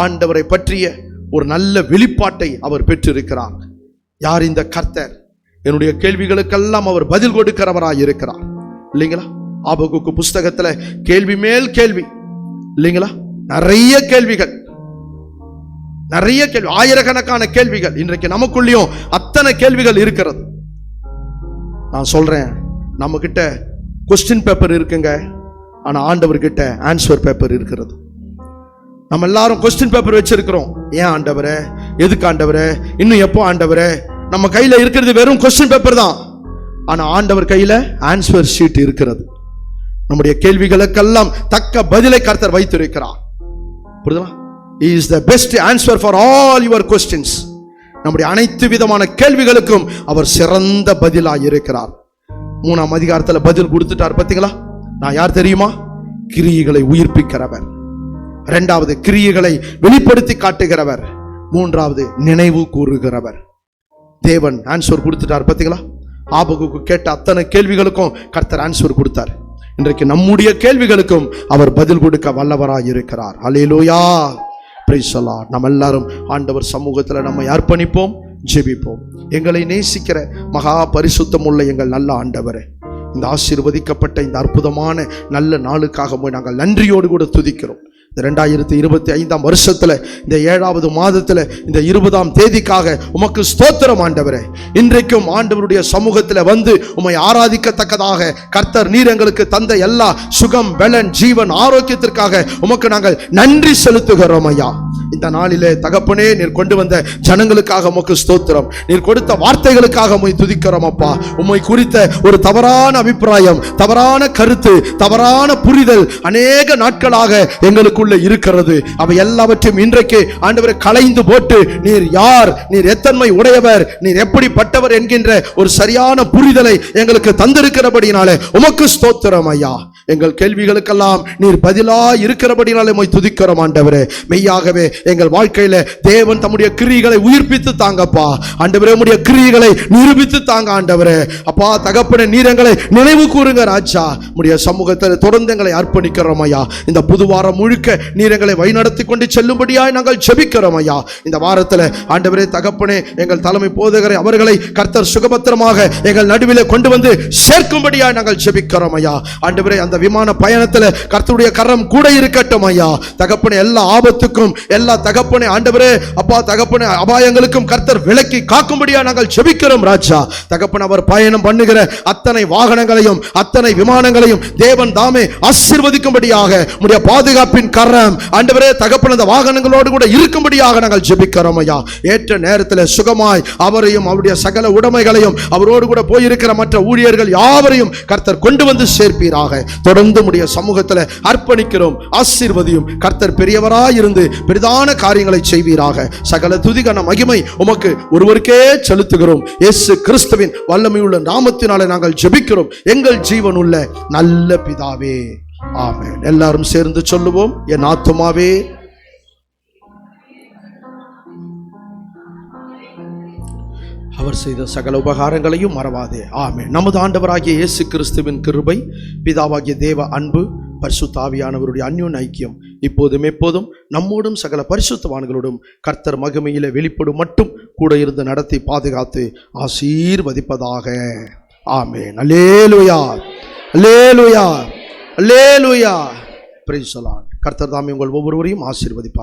ஆண்டவரை பற்றிய ஒரு நல்ல வெளிப்பாட்டை அவர் பெற்றிருக்கிறார். யார் இந்த கர்த்தர்? என்னுடைய கேள்விகளுக்கெல்லாம் அவர் பதில் கொடுக்கிறவராய் இருக்கிறார் இல்லைங்களா? ஆபகுக்கு புஸ்தகத்துல கேள்வி மேல் கேள்வி இல்லைங்களா? நிறைய கேள்விகள், ஆயிரக்கணக்கான கேள்விகள். இன்றைக்கு நமக்குள்ளேயும் அத்தனை கேள்விகள் இருக்கிறது. நான் சொல்றேன், நம்ம கிட்ட கொஸ்டின் பேப்பர் இருக்குங்க, ஆனா ஆண்டவர்கிட்ட ஆன்சர் பேப்பர் இருக்கிறது. நம்ம எல்லாரும் கொஸ்டின் பேப்பர் வச்சிருக்கிறோம். ஏன் ஆண்டவரே, எதுக்கு ஆண்டவரே, இன்னும் எப்போ ஆண்டவரே? நம்ம கையில இருக்கிறது வெறும் கொஸ்டின் பேப்பர் தான், ஆனா ஆண்டவர் கையில ஆன்சர் ஷீட் இருக்கிறது. நம்முடைய கேள்விகளுக்கெல்லாம் தக்க பதிலை கர்த்தர் வைத்திருக்கிறார். புரியுதா? He is the best answer for all your questions. நம்முடைய அனைத்து விதமான கேள்விகளுக்கும் அவர் சிறந்த பதிலாக இருக்கிறார். 3ஆம் அதிகாரத்தில் பதில் கொடுத்துட்டார். பார்த்தீங்களா? நான் யார் தெரியுமா? கிரியைகளை உயிர்ப்பிக்கிறவர். 2வது கிரியைகளை வெளிப்படுத்தி காட்டுகிறவர். 3வது நினைவு கூறுகிறவர். தேவன் ஆன்சர் கொடுத்துட்டார். பார்த்தீங்களா? ஆபகுக்கு கேட்ட அத்தனை கேள்விகளுக்கும் கர்த்தர் ஆன்சர் கொடுத்தார். இன்றைக்கு நம்முடைய கேள்விகளுக்கும் அவர் பதில் கொடுக்க வல்லவராய் இருக்கிறார். அல்லேலூயா, பிரைஸ் தி லார்ட். நம்ம எல்லாரும் ஆண்டவர் சமூகத்தில் நம்மை அர்ப்பணிப்போம், ஜெபிப்போம். எங்களை நேசிக்கிற மகா பரிசுத்தம் உள்ள எங்கள் நல்ல ஆண்டவரே, இந்த ஆசீர்வதிக்கப்பட்ட இந்த அற்புதமான நல்ல நாளுக்காக நாங்கள் நன்றியோடு கூட துதிக்கிறோம். இந்த 2025ஆம் வருஷத்துல இந்த 7வது மாதத்துல இந்த 20ஆம் தேதிக்காக உமக்கு ஸ்தோத்திரம் ஆண்டவரே. இன்றைக்கும் ஆண்டவருடைய சமூகத்தில் வந்து உம்மை ஆராதிக்கத்தக்கதாக கர்த்தர் நீர் எங்களுக்கு தந்த எல்லா சுகம், பலன், ஜீவன், ஆரோக்கியத்திற்காக உமக்கு நாங்கள் நன்றி செலுத்துகிறோம் ஐயா. இந்த நாளிலே தகப்பனே, நீர் கொண்டு வந்த ஜனங்களுக்காக உமக்கு ஸ்தோத்திரம். நீர் கொடுத்த வார்த்தைகளுக்காக உம்மை துதிக்கிறோம் அப்பா. உம்மை குறித்த ஒரு தவறான அபிப்பிராயம், தவறான கருத்து, தவறான புரிதல் அநேக நாட்களாக எங்களுக்குள்ள இருக்கிறது. அவை எல்லாவற்றையும் இன்றைக்கு ஆண்டவரை களைந்து போட்டு, நீர் யார், நீர் எத்தன்மை உடையவர், நீர் எப்படிப்பட்டவர் என்கின்ற ஒரு சரியான புரிதலை எங்களுக்கு தந்திருக்கிறபடினாலே உமக்கு ஸ்தோத்திரம் ஐயா. எங்கள் கேள்விகளுக்கெல்லாம் நீர் பதிலா இருக்கிறபடினாலே உம்மை துதிக்கிறோம் ஆண்டவரே. மெய்யாகவே எங்கள் வாழ்க்கையில தேவன் தம்முடைய கிரியைகளை உயிர்ப்பித்து தாங்கப்பா ஆண்டவரே. உம்முடைய கிரியைகளை நிரூபித்து தாங்க ஆண்டவரே. அப்பா தகப்பனே, நீர் எங்களை நினைவு கூறுங்க ராஜா. உம்முடைய சமூகத்தில் தொடர்ந்து எங்களை அர்ப்பணிக்கிறோம் ஐயா. இந்த புது வாரம் முழுக்க நீர் எங்களை வழிநடத்தி கொண்டு செல்லும்படியாய் நாங்கள் ஜெபிக்கிறோம் ஐயா. இந்த வாரத்தில் ஆண்டவரே தகப்பனே, எங்கள் தலைமை போதகரை அவர்களை கர்த்தர் சுகபத்திரமாக எங்கள் நடுவிலே கொண்டு வந்து சேர்க்கும்படியாய் நாங்கள் ஜெபிக்கிறோம் ஐயா. ஆண்டவரே, அந்த விமான பயணத்தில் கர்த்தருடைய கரம் கூட இருக்கட்டும் ஐயா. தகப்பனே, எல்லா ஆபத்துக்கும், எல்லா தகப்பனே ஆண்டவரே அப்பா தகப்பனே அபாயங்களுக்கும் கர்த்தர் விலக்கி காக்கும்படியா நாங்கள் ஜெபிக்கிறோம் ராஜா. தகப்பன், அவர் பயணம் பண்ணுகிற அத்தனை வாகனங்களையும் அத்தனை விமானங்களையும் தேவன் தாமே ஆசீர்வதிக்கும்படியாக உம்முடைய பாதுகாப்பின் கரம் ஆண்டவரே தகப்பன் அந்த வாகனங்களோடு கூட இருக்கும்படியாக நாங்கள் ஜெபிக்கிறோம் ஐயா. ஏற்ற நேரத்தில் சுகமாய் அவரையும் அவருடைய சகல உடைமைகளையும் அவரோடு கூட போயிருக்கிற மற்ற ஊழியர்கள் யாவரையும் கர்த்தர் கொண்டு வந்து சேர்ப்பீராக. தொடர்ந்து உம்முடைய சமூகத்தில் அர்ப்பணிக்கிறோம். ஆசீர்வதியும். கர்த்தர் பெரியவராய் இருந்து பெரிதான காரியங்களை செய்வீராக. சகல துதிகன மகிமை உமக்கு ஒருவருக்கே செலுத்துகிறோம். இயேசு கிறிஸ்துவின் வல்லமையுள்ள நாமத்தினாலே நாங்கள் ஜெபிக்கிறோம் எங்கள் ஜீவனுள்ள நல்ல பிதாவே, ஆமென். எல்லாரும் சேர்ந்து சொல்லுவோம். என் ஆத்துமாவே அவர் செய்த சகல உபகாரங்களையும் மறவாதே. ஆமென். நமது ஆண்டவராகிய இயேசு கிறிஸ்துவின் கிருபை, பிதாவாகிய தேவ அன்பு, பரிசுத்த ஆவியானவருடைய அந்யோன்ய ஐக்கியம் இப்போதும் எப்போதும் நம்மோடும் சகல பரிசுத்தவான்களோடும் கர்த்தர் மகிமையிலே வெளிப்படும் மட்டும் கூட இருந்து நடத்தி பாதுகாத்து ஆசீர்வதிப்பதாக. ஆமென். அல்லேலூயா, அல்லேலூயா, அல்லேலூயா. Praise the Lord. கர்த்தர் தாமே உங்கள் ஒவ்வொருவரையும் ஆசீர்வதிப்பார்.